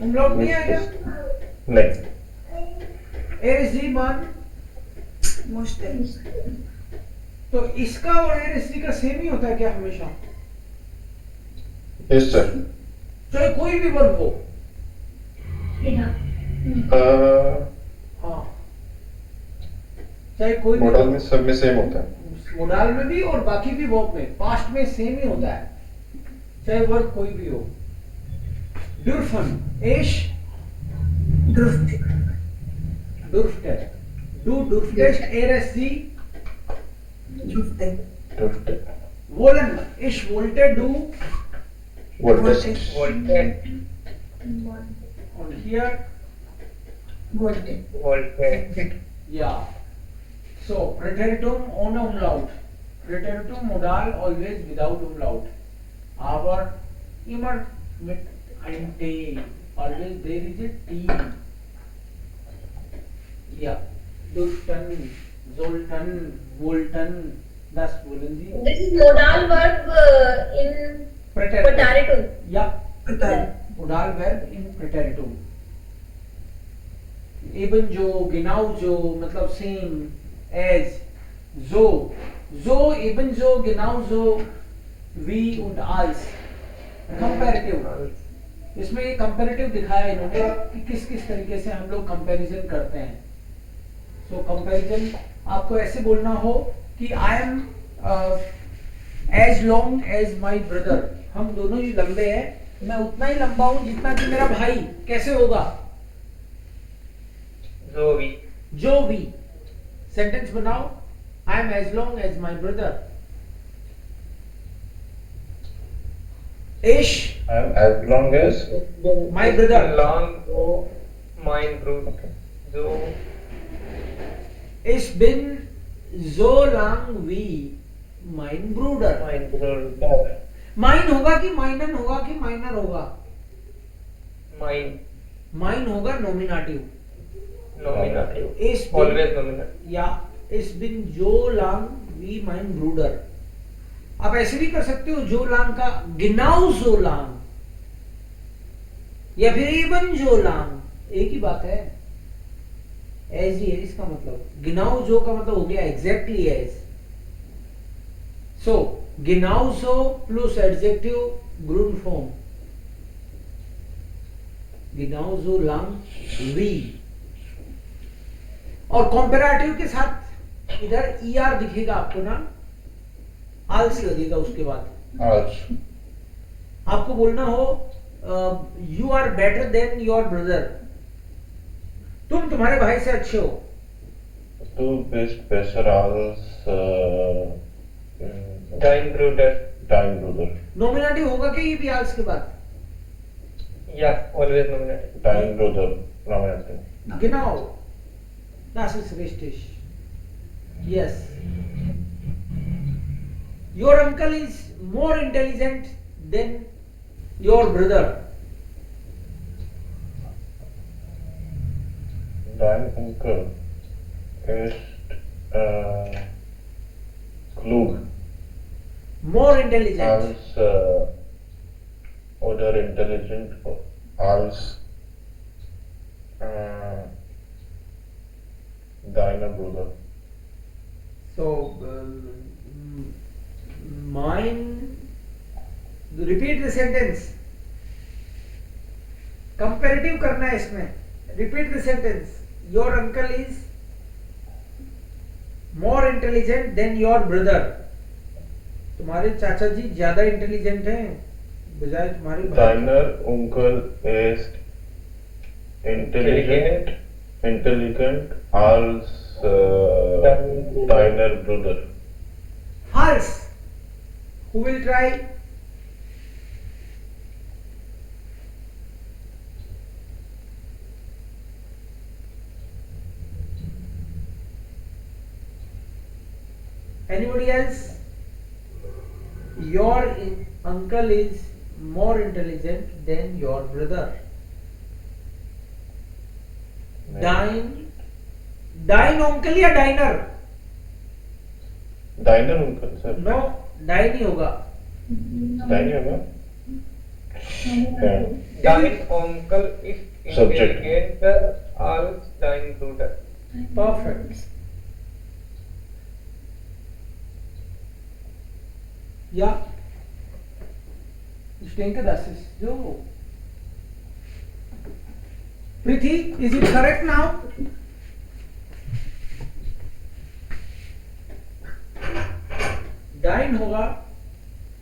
उमलाउट नहीं आएगा. नहीं. एरएसजी मान. Mustache. तो इसका और एरएसजी का सेम ही होता है क्या हमेशा? Yes sir. चाहे कोई भी वर्ब हो. हाँ, चाहे कोई भी मॉडल में सब में सेम होता है. मोडाल में भी और बाकी भी वर्ब में पास्ट में सेम ही होता है, चाहे वर्ब कोई भी हो. डुर्फन एश Drufte. डुर्फ्टे. डू डुर्फ्टेस्ट एरएसजी. Drufte. Drifted. वोलन इश वोल्टे डू. Voltage. voltage, और हियर Volte. voltage, या. So preteritum ohne Umlaut. Preteritum modal always without Umlaut. Aber immer mit einem T. Always there is a T. Ja. Duften, sollten, wollten. Das wollen Sie. This is modal verb in preteritum. Ja. Preteritum. Modal verb in preteritum. Eben जो, genau जो, मतलब same, as, so, so, ebenso, genauso, wie und als. Comparative. इसमें ये comparative दिखाया इन्होंने कि किस किस तरीके से हम लोग कंपैरिजन करते हैं. सो कंपैरिजन आपको ऐसे बोलना हो कि I am as long as my brother. हम दोनों ही लंबे हैं, मैं उतना ही लंबा हूं जितना कि मेरा भाई. कैसे होगा? जो भी. सेंटेंस बनाओ. I am as long as my brother. इश I am as long as my brother. long so mein Bruder, so Ich bin so lang wie mein Bruder. mein Bruder, mine होगा कि माइनन होगा कि माइनर होगा? mein mine होगा nominative. nominative, Ich bin, always nominative, या ich bin so lang wie mein Bruder. आप ऐसे भी कर सकते हो जो लांग का genau so lang या फिर even so lang. एक ही बात है. एज ही है इसका मतलब. genau जो का मतलब हो गया exactly as. So genauso plus adjective Grundform. genauso lang wie. और कंपैरेटिव के साथ इधर er दिखेगा आपको ना, als लगेगा उसके बाद. als. आपको बोलना हो you are better than your brother. तुम तुम्हारे भाई से अच्छे हो. Du bist besser als dein Bruder. dein Bruder. Nominative होगा क्या ये भी als के बाद? Ja, always nominative. Dein Bruder. Nominative. Genau. Das ist richtig. Yes. Your uncle is more intelligent than your brother. Dein Onkel ist klug More intelligent. als oder intelligent als deiner Bruder. So, mine. Repeat the sentence. Comparative करना है इसमें. Repeat the sentence. Your uncle is more intelligent than your brother. तुम्हारे चाचा जी ज्यादा intelligent हैं बजाय तुम्हारे भाई. Deiner Onkel ist intelligent als deiner Bruder. Als. Who will try? Anybody else? Your uncle is more intelligent than your brother. Dine uncle या diner? Deiner Onkel, sir. No, dine ही होगा. Deiner होगा. Dein Onkel ist Subject. intelligenter als dein Bruder. Perfect. Ja. Ich denke, das ist so. Prithi, is it correct now? डाइन होगा,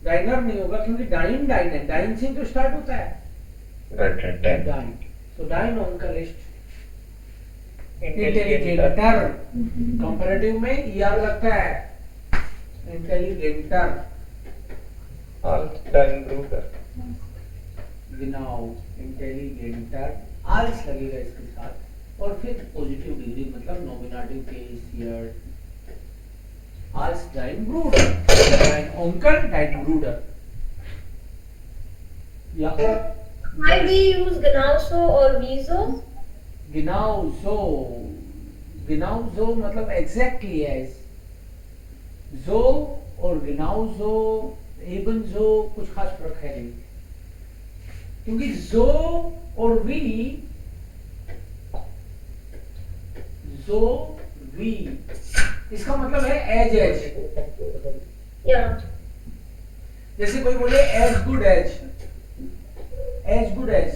डाइनर नहीं होगा क्योंकि dine dine है, डाइन से तो स्टार्ट होता है. Right. डाइन. So डाइन onkel is Intelligenter. इंटेलिजेंटर. कंपैरेटिव में ER लगता है. इंटेलिजेंटर. Als dein Bruder. Genau, इंटेलिजेंटर. als लगेगा इसके साथ और फिर पॉजिटिव डिग्री मतलब nominative case here. als dein Bruder, dein Onkel, dein Bruder. Ja. Why we use genauso or wieso? Genauso. Genauso मतलब exactly as. So और genauso, ebenso कुछ खास फर्क है नहीं. क्योंकि so और we इसका मतलब है एज एज. Yeah. जैसे कोई बोले as good as. As good as.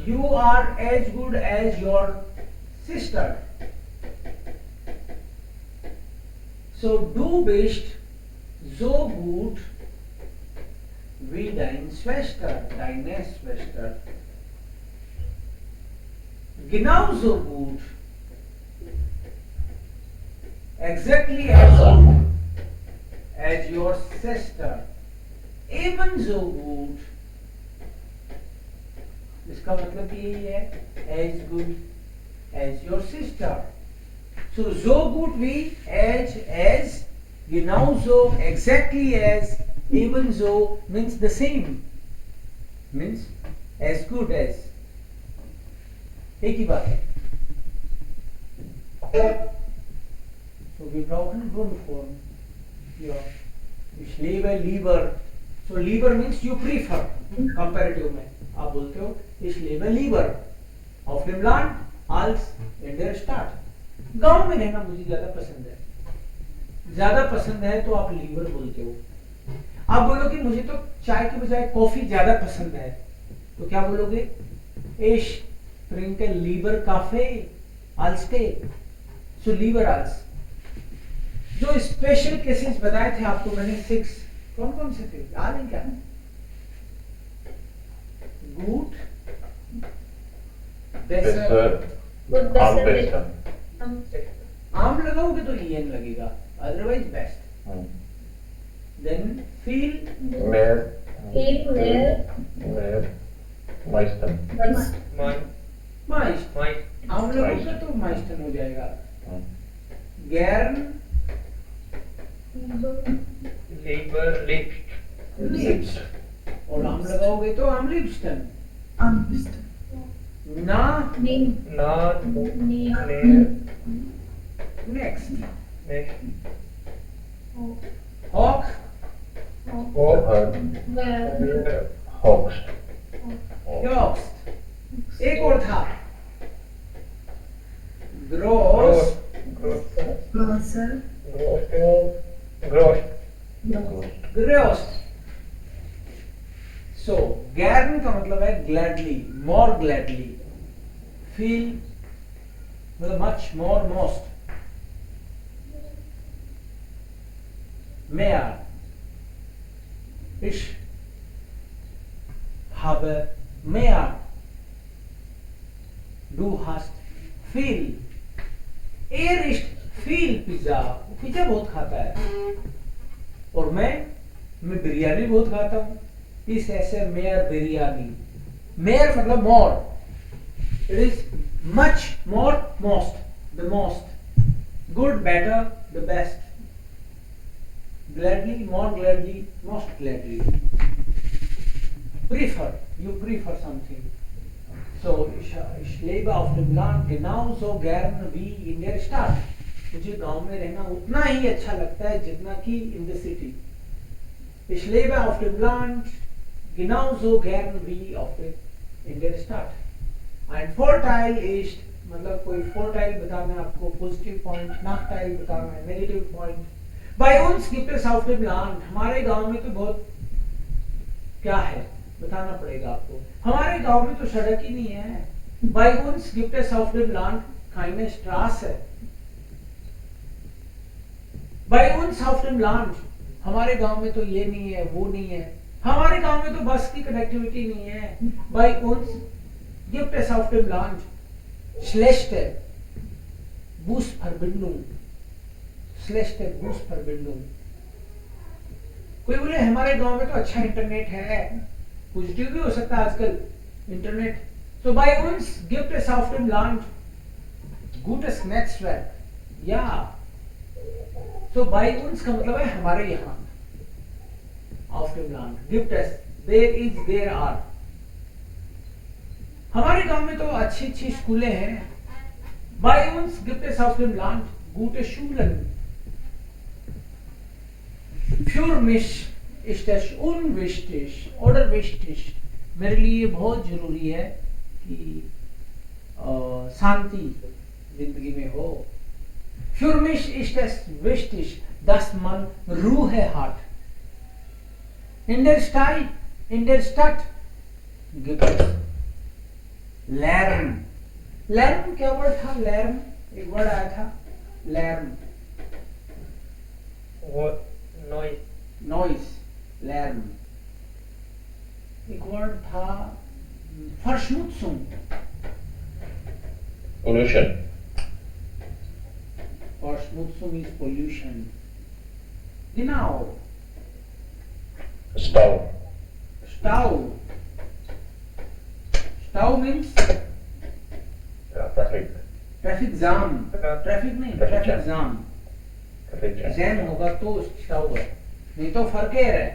You are as good as your sister. So du bist so gut wie deine Schwester. Genauso gut. Exactly as good as your sister. Ebenso gut. इसका मतलब यही है as good as your sister. So gut wie as genauso exactly as ebenso means the same, means as good as. एक ही बात है. So we brauchen Grundform. Ja. Ich lebe lieber. So lieber means you prefer. Comparative में आप बोलते हो ich lebe lieber auf dem Land als in der Stadt. गांव में रहना मुझे ज्यादा पसंद है. ज्यादा पसंद है तो आप लीवर बोलते हो. आप बोलोगे मुझे तो चाय के बजाय कॉफी ज्यादा पसंद है तो क्या बोलोगे? Ich trinke lieber Kaffee als Tee. So lieber als. जो स्पेशल केसेस बताए थे आपको मैंने 6, कौन कौन से थे याद है क्या? Good besser, Good am besser. besten. आम लगाओगे तो en लगेगा, otherwise best. Hmm. Then feel Mehr, Feel mehr. mehr, meisten. Meist. meist. Meist. आम लगाओगे तो meisten हो जाएगा. Hmm. Gern Lieber, liebst. liebst. और आम लगाओगे तो am liebsten. Am besten. Na Name. Nah, Name. näher, next. nicht. Hoch Hoher, Where. höchst. höchst. एक और था. Groß Groß. Grosser. Groß. groß. So gern का मतलब है gladly, more gladly. Feel मतलब much more most. Mehr. Ich habe mehr. Du hast viel. Er isst viel Pizza. Pizza बहुत खाता है. और मैं बिरयानी बहुत खाता हूँ. इस ऐसे मेयर बिरयानी. मेयर मतलब more. It is much more most. The most. Good, better, the best. Gladly, more gladly, most gladly. Prefer. You prefer something. So, ich lebe auf dem Land genauso gern wie in der Stadt. मुझे गांव में रहना उतना ही अच्छा लगता है जितना कि in the city. Ich lebe auf dem Land genauso gern wie in der Stadt. Ein Vorteil ist मतलब कोई Vorteil बताना है आपको, positive point, Nachteil बताना है, negative point. Bei uns gibt es auf dem Land, हमारे गांव में तो बहुत क्या है बताना पड़ेगा आपको. हमारे गांव में तो सड़क ही नहीं है. Bei uns gibt es auf dem Land keine Straße. Bei uns auf dem Land, हमारे गांव में तो ये नहीं है, वो नहीं है. हमारे गांव में तो बस की कनेक्टिविटी नहीं है. Bei uns gibt es auf dem Land schlechte Busverbindung. Schlechte Busverbindung. कोई बोले हमारे गांव में तो अच्छा इंटरनेट है. पॉजिटिव भी हो सकता है आजकल internet. So bei uns gibt es auf dem Land gutes Netzwerk. Ja. So bei uns का मतलब है हमारे यहाँ. Auf dem Land gibt es, there is, there are. हमारे गांव में तो अच्छी अच्छी स्कूलें हैं. Bei uns gibt es auf dem Land gute Schulen. Für mich ist es unwichtig oder wichtig. मेरे लिए बहुत जरूरी है कि शांति जिंदगी में हो. Für mich ist es wichtig, dass man Ruhe hat. In der Stadt gibt es Lärm. Lärm क्या वर्ड था? Lärm एक वर्ड आया था. Lärm. Noise. Noise. Lärm. एक वर्ड था Verschmutzung. Pollution. Verschmutzung is pollution. Genau. Stau. Stau. Stau means Traffic. traffic jam. Traffic नहीं, Traffic traffic jam. jam. Traffic jam. Jam होगा तो स्टाउ है. नहीं तो फरकेर है.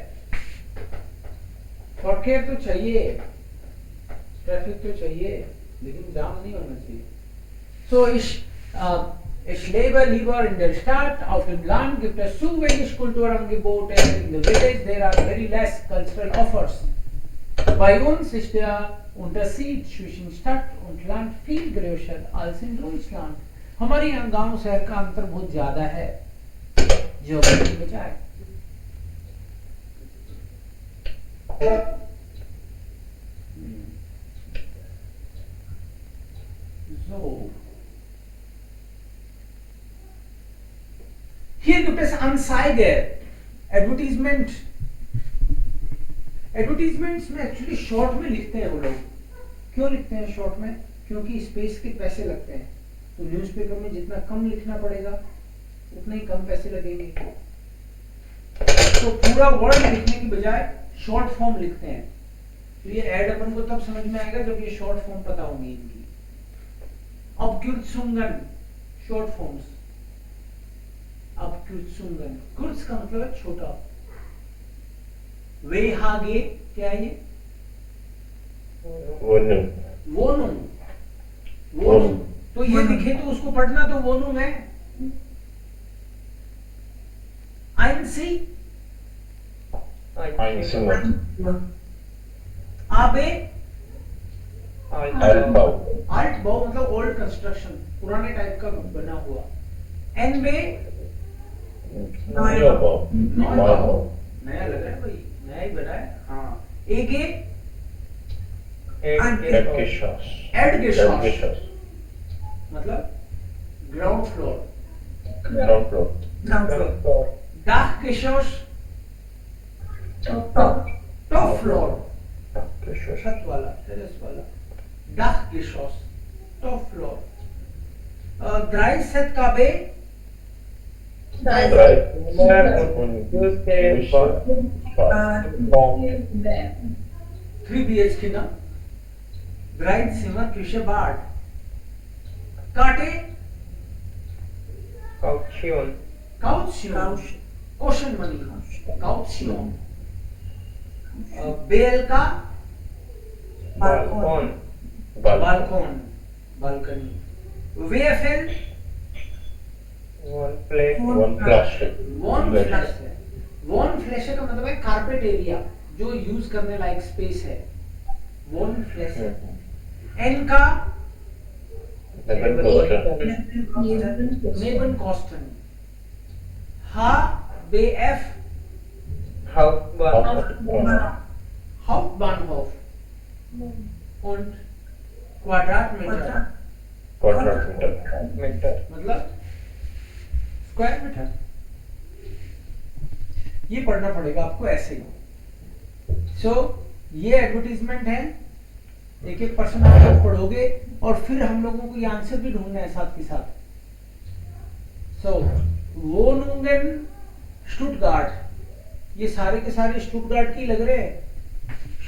फरकेर तो चाहिए. ट्रैफिक तो चाहिए लेकिन जाम नहीं होना चाहिए. So ich lebe lieber in der Stadt. Auf dem Land gibt es zu wenig Kulturangebote. In the village there are very less cultural offers. Bei uns ist der Unterschied zwischen Stadt und Land viel größer als in Deutschland. हमारे यहाँ गांव शहर का अंतर बहुत ज्यादा है geography की बजाय. So. Hier gibt es Anzeige, Advertisement. Advertisements में एक्चुअली शॉर्ट में लिखते हैं वो लोग. क्यों लिखते हैं शॉर्ट में? क्योंकि स्पेस के पैसे लगते हैं, तो न्यूज़पेपर में जितना कम लिखना पड़ेगा उतने ही कम पैसे लगेंगे। तो पूरा वर्ड लिखने की बजाय शॉर्ट फॉर्म लिखते हैं। तो ये ऐड अपन को तब समझ में आएगा जब ये शॉर्ट फॉर्म पता होंगी इनकी। अपक्युत्सुंगन शॉर्ट फॉर्म्स। अपक्युत्सुंगन, कुर्स का मतलब है छोटा। वेहागे क्या है ये? वोनुम। वोनुम। वोनुम तो ये दिखे तो उसको पढ़ना तो वोनुम है। आइंसी Einzimmer. आबे Altbau. आल्ट बाउ मतलब ओल्ड कंस्ट्रक्शन, पुराने टाइप का बना हुआ। एनबे Neubau. Neubau. नया लग रहा है भाई, नया ही बना है। हाँ। एगे Erdgeschoss. एडगेशॉस Erdgeschoss. मतलब ground floor. Ground floor. Ground floor. डाचगेशॉस टॉप फ्लोर, Erdgeschoss. छत वाला, टेरेस वाला। डाचगेशॉस टॉप फ्लोर। ड्राइसेटकाबे Drei. Und Küche, Bad. Bad. 3 BHK ना। ड्राइड सिमर क्यूशे बार्ड। काटे Caution. काउचियन क्वेश्चन मनी काउचियन। बेल का Balkon. बालकॉन बालकनी। वेफेल One plate. One plastic. वॉन फ्लैश है। वॉन फ्लैश का मतलब है कारपेट एरिया जो यूज करने लायक स्पेस है, वॉन फ्लैश। एन का नेबन कॉस्टन। हा बे एफ Hauptbahnhof. Hauptbahnhof und Quadratmeter Quadratmeter. Meter. मतलब स्क्वायर मीटर। ये पढ़ना पड़ेगा आपको ऐसे ही। सो ये एडवर्टीजमेंट है, एक एक पर्सन आप लोग पढ़ोगे और फिर हम लोगों को ये आंसर भी ढूंढना है साथ के साथ। सो वोनुंगन स्टुटगार्ट, ये सारे के सारे स्टुटगार्ट की लग रहे हैं।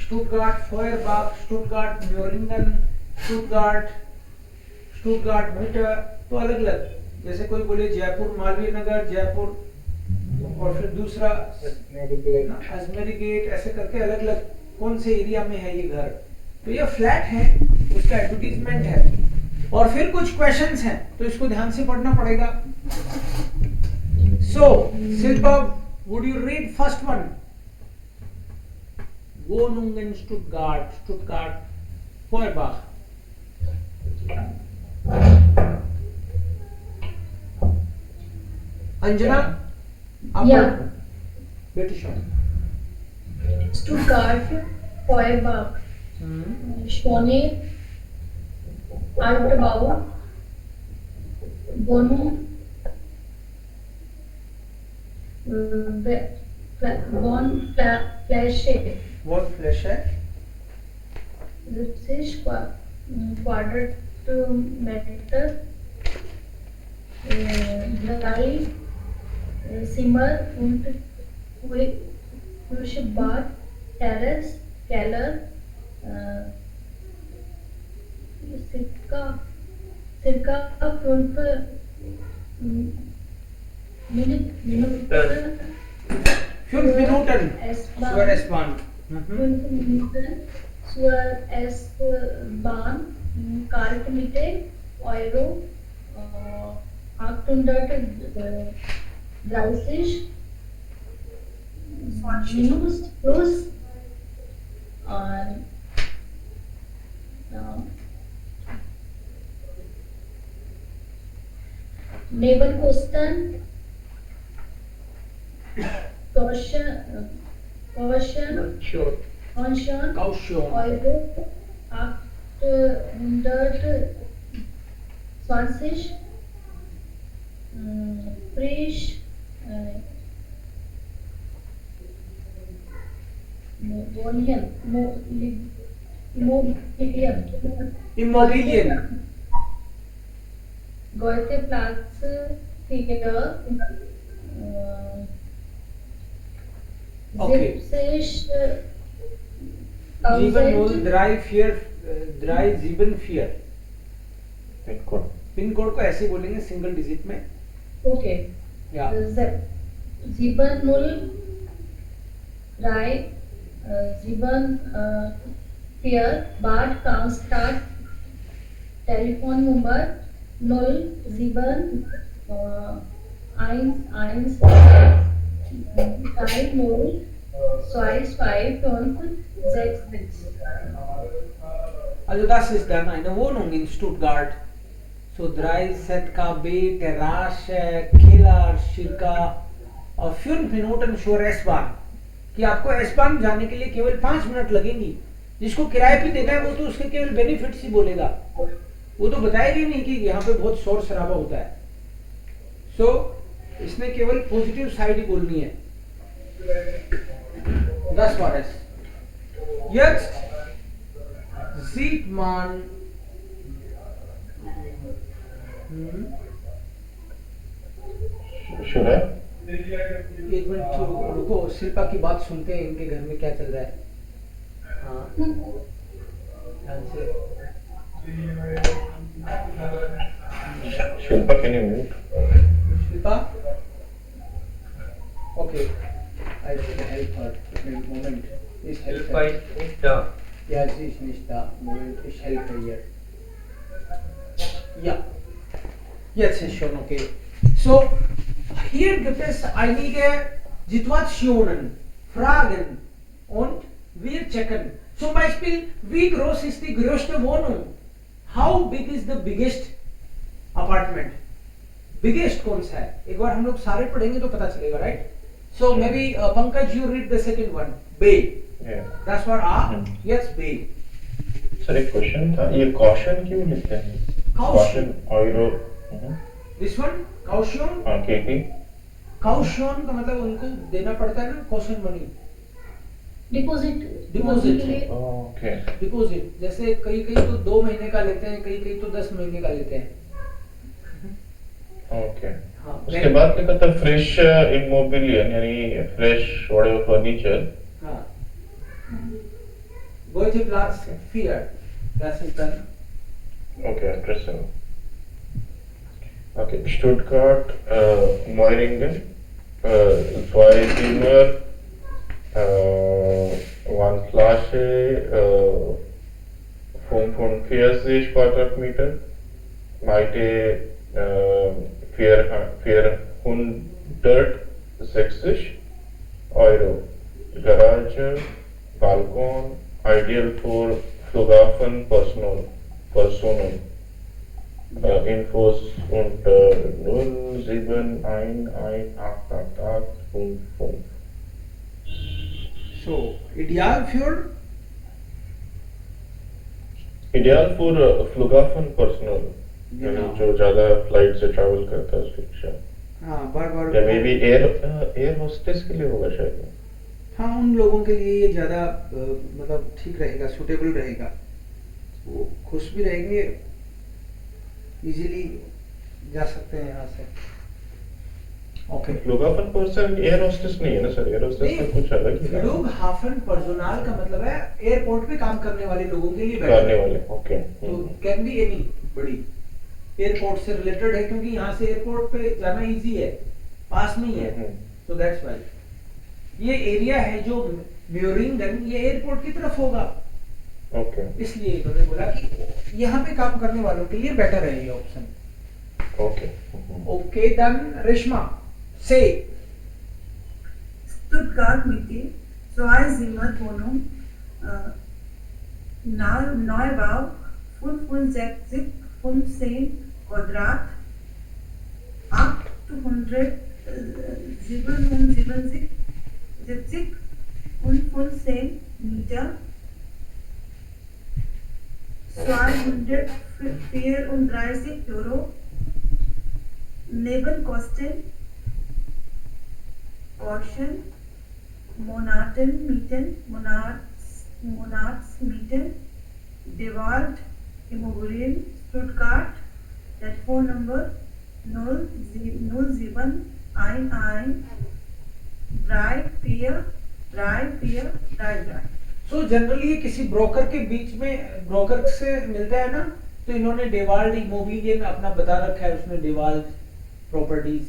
Stuttgart Feuerbach, Stuttgart Möhringen, Stuttgart Stuttgart Mitte, तो अलग अलग। जैसे कोई बोले जयपुर मालवीय नगर, जयपुर, और फिर दूसरा अजमेरी गेट, ऐसे करके अलग अलग कौन से एरिया में है ये घर। तो ये फ्लैट है, उसका एडवर्टीजमेंट है। और फिर कुछ क्वेश्चंस हैं तो इसको ध्यान से पढ़ना पड़ेगा। सो Shilpa, would you read first one? Wohnungen Stuttgart, Stuttgart, Feuerbach. Anjana, आप Yeah. बेटी show. Stuttgart, Feuerbach, Schwane, Altbau, Wohnung, Wohnfläche, wall flash है। 70 Quadratmeter, drei Zimmer und Küche, Bad, Terrace, Keller, circa 5 Minuten 5 Minuten S-Bahn. zur S-Bahn. 5 Minuten zur S-Bahn, Karte mit Euro 830 minus plus Nebenkosten, Caution, Sure. Caution, Caution. Euro 820 frisch Immobilien. Goetheplatz 4, Okay. 70.000 304 pin code pin code को ऐसे बोलेंगे single digit में. Okay. या 704 Bad Cannstatt Telefonnummer 071130256566. Also das ist dann eine Wohnung in Stuttgart. So 3 ZKB, Terrasse, Keller, circa 5 Minuten für S-Bahn. कि आपको S-Bahn जाने के लिए केवल 5 मिनट लगेंगी. जिसको किराए पे देना है वो तो उसके केवल बेनिफिट्स ही बोलेगा. वो तो बताएगा ही नहीं कि यहाँ पे बहुत शोर शराबा होता है. सो इसने केवल पॉजिटिव साइड ही बोलनी है. Das war es. Jetzt sieht man शुरू है. एक मिनट रुको, शिल्पा की बात सुनते हैं. इनके घर में क्या चल रहा है. हाँ ध्यान से. Shilpa can you mute. Shilpa okay I will help her. Moment. Please help Shilpa her. is nicht da. Ja, sie ist nicht da. Moment, ich helfe ihr. Ja. Jetzt ist schon okay. So, hier gibt es einige Situationen, Fragen und wir checken. Zum Beispiel, wie groß ist die größte Wohnung? How big is the biggest apartment? Biggest कौन सा है? एक बार हम लोग सारे पढ़ेंगे तो पता चलेगा, right? So maybe Pankaj, you read the second one. Bay. Yeah. That's for A. Yes, Bay. Sir एक क्वेश्चन था, ये कॉशन क्यों लिखते हैं? कॉशन ऑयरो. This one, caution. हाँ केटी. Caution का मतलब उनको देना पड़ता है ना, caution money. Deposit Deposit. Okay. Deposit. जैसे कई कई तो 2 महीने का लेते हैं, कई कई तो 10 महीने का लेते हैं. ओके. हाँ. उसके बाद क्या कहता है फ्रेश इमोबिलियन यानी फ्रेश व्हाटएवर फर्नीचर. हाँ. Goetheplatz 4. Das ist dann. Okay, interesting. Okay, Stuttgart, Meiringen, zwei Zimmer, one Flasche, 45 Quadratmeter, Meite 460 Euro. Garage, Balkon, ideal for Flughafen Personen. Infos unter 0711888855. So, ideal for Flughafen Personal, यानी जो ज्यादा flight से travel करता है उसके लिए. हाँ बार बार. या मे बी एयर होस्टेस के लिए होगा शायद. हाँ उन लोगों के लिए ये ज्यादा मतलब ठीक रहेगा, सुटेबल रहेगा. वो खुश भी रहेंगे, इजीली जा सकते हैं यहाँ से. ओके. फ्लughafen पर्सन एयर होस्टेस नहीं है ना सर. एयर होस्टेस में कुछ अलग ही है. फ्लughafen पर्सोनाल का मतलब है एयरपोर्ट पे काम करने वाले लोगों के लिए करने वाले. ओके. तो कैन बी एनी बड़ी एयरपोर्ट से रिलेटेड है, क्योंकि यहाँ से एयरपोर्ट पे जाना इजी है, पास में ही है. सो दैट्स व्हाई ये एरिया है जो म्यूरिंगन, ये एयरपोर्ट की तरफ होगा. ओके. इसलिए इन्होंने बोला कि यहाँ पे काम करने वालों के लिए बेटर है ये option. Okay. Okay done. Reshma से. Stuttgart Mitte, zwei Zimmer Wohnung, Neubau, 65 Quadrat, 877 Meter, 234 Euro, Nebenkosten, Caution, Monatsmiete, DeWalt Immobilien, Stuttgart, Telephone number 00711343333। So generally ये किसी ब्रोकर के बीच में ब्रोकर से मिलता है ना, तो इन्होंने डेवाल्ड इमोबिलियन अपना बता रखा है, उसमें डेवाल्ड प्रॉपर्टीज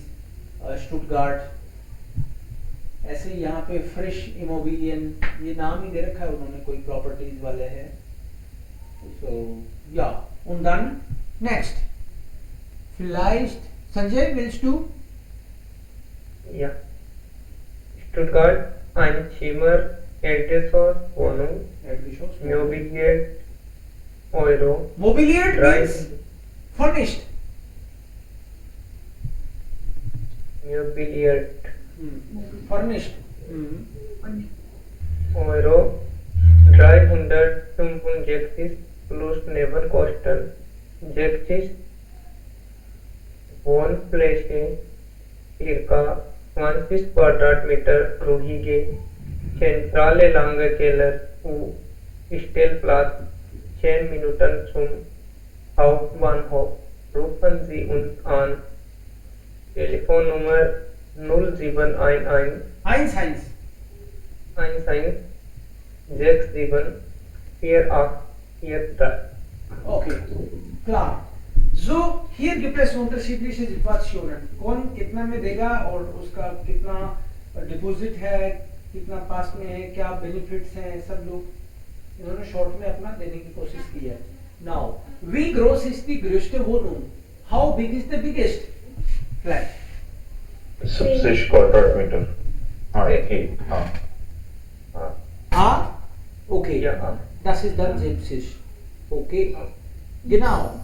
स्टुटगार्ट, ऐसे यहाँ पे फ्रेश इमोबिलियन ये नाम ही दे रखा है उन्होंने, कोई प्रॉपर्टीज वाले हैं। सो या und dann next vielleicht Sanjay willst du? Ja. Stuttgart, ein Zimmer, Erdgeschoss, Wohnung, möbliert, Euro. Mobiliert means furnished. Möbliert, Furnished. Euro 365 plus Nebenkosten 60 Wohnfläche circa 20 Quadratmeter ruhige zentrale lange Keller und Stellplatz 10 Minuten zum Hauptbahnhof. Rufen Sie uns an. Telefonnummer 0711 Eins. 11674843. Okay, klar. So, hier gibt es unterschiedliche Situationen. कौन कितना में देगा और उसका कितना deposit है, कितना पास में है, क्या बेनिफिट्स हैं, सब लोग इन्होंने शॉर्ट में अपना देने की कोशिश की है. Now, wie groß ist die größte Wohnung? How big is the biggest flat? 70 Quadratmeter. हाँ. Ah, okay. Ja. Das ist dann 70. Okay. Genau.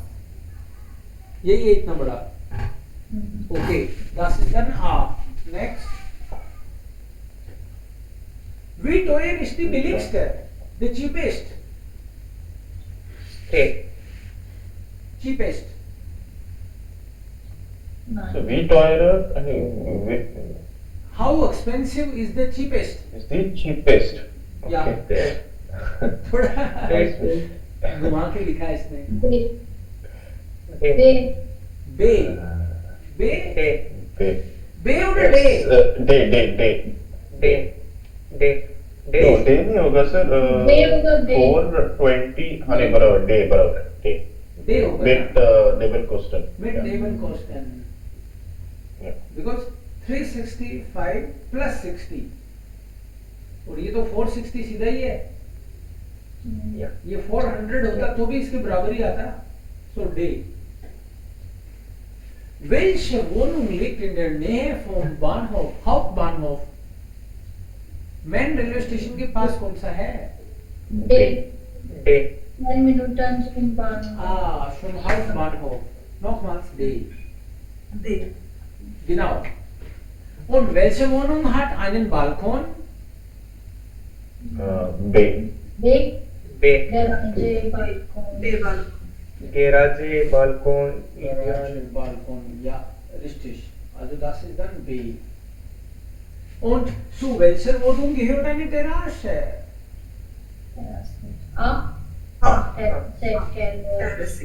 यही है इतना बड़ा. Okay. Das ist dann A. Next. Wie teuer ist die billigste? The cheapest. Cheapest. So we teurer How expensive is the cheapest? is the cheapest. Yeah. Okay. थोड़ा घुमा के लिखा है इसने. They Bay. Bay. Bay or day? Day. No, day नहीं होगा sir. Day होगा, day. 420. हाँ नहीं बराबर day. Day होगा. With Nebenkosten. With Nebenkosten. Yeah. Because 365 plus 60 और ये तो 460 सीधा ही है. ये 400 होता तो भी इसके बराबर ही आता. So day. Welche Wohnung liegt in der Nähe vom Bahnhof, Hauptbahnhof? Main railway station के पास कौन सा है? Day. Day. 10 Minuten zum Bahnhof. Vom Hauptbahnhof. Nochmals day. Genau. Und welche Wohnung hat einen Balkon? Bay. Big Bay. garage, balcon. Garage, Balkon, Balkon, ja, richtig. Also das ist dann B. Und zu welcher Wohnung gehört eine Terrasse? A.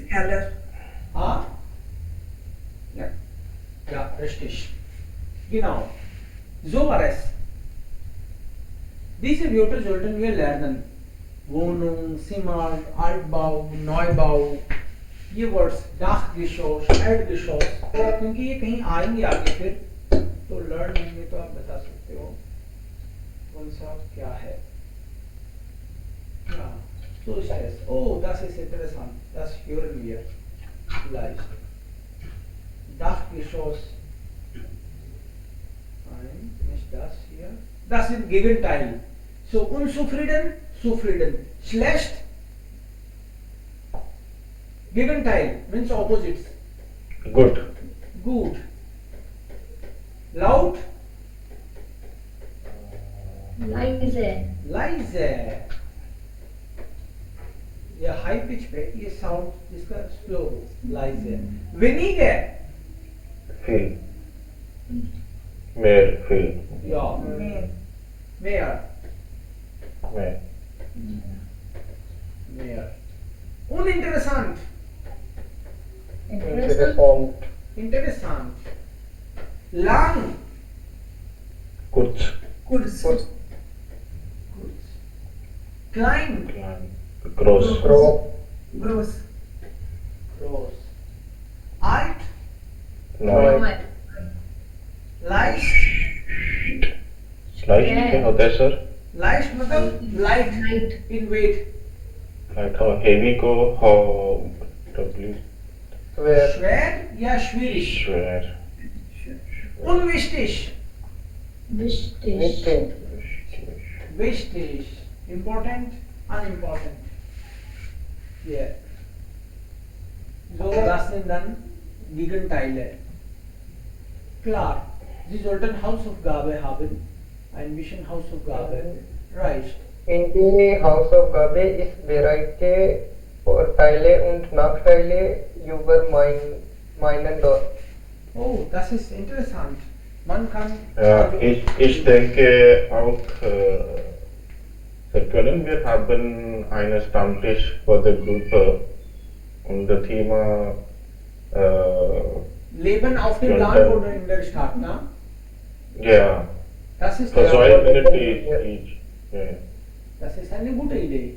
Keller. A? Ja. Ja, richtig. Genau. So war es. Diese Wörter sollten wir lernen. Wohnung, Zimmer, Altbau, Neubau. ये words Dachgeschoss, Erdgeschoss, क्योंकि ये कहीं आएंगे आगे फिर तो learn होंगे तो आप बता सकते हो कौन सा क्या है. Ja, so ist es. Oh, das ist interessant. Das hören wir gleich. Dachgeschoss. Nein, nicht das hier. Das sind Gegenteil. So, unzufrieden, zufrieden. Schlecht. Gegenteil means opposites. Good. Good. Laut. Leise. Leise. ये high pitch पे ये sound इसका slow lies है. Weniger. Viel. Mehr. Viel. Ja. Mehr. Mehr. Mehr. interessant? Interessant. Interessant. Lang. Kurz. Kurz. Kurz. Klein. Klein. Groß. Groß. Groß. Groß. Alt. Neu. Leicht. Leicht क्या होता है sir? Leicht मतलब light in weight. Like how heavy को how W Schwer या schwierig. schwer. Unwichtig. Wichtig. Wichtig. Important. Unimportant. Yeah. So, das sind dann Gegenteile. Klar, Sie sollten Hausaufgabe haben. Ein bisschen Hausaufgabe. Reicht. In die Hausaufgabe ist bereite Vorteile und Nachteile über meinen dort. Oh, das ist interessant. Man kann. Ja, ich denke auch, können wir haben einen Stammtisch für die Gruppe und das Thema Leben auf dem Ja, Land oder in der Stadt, ne? ja, Das ist, für Ja, 2 aber- Minuten each. Ja. das ist eine gute Idee.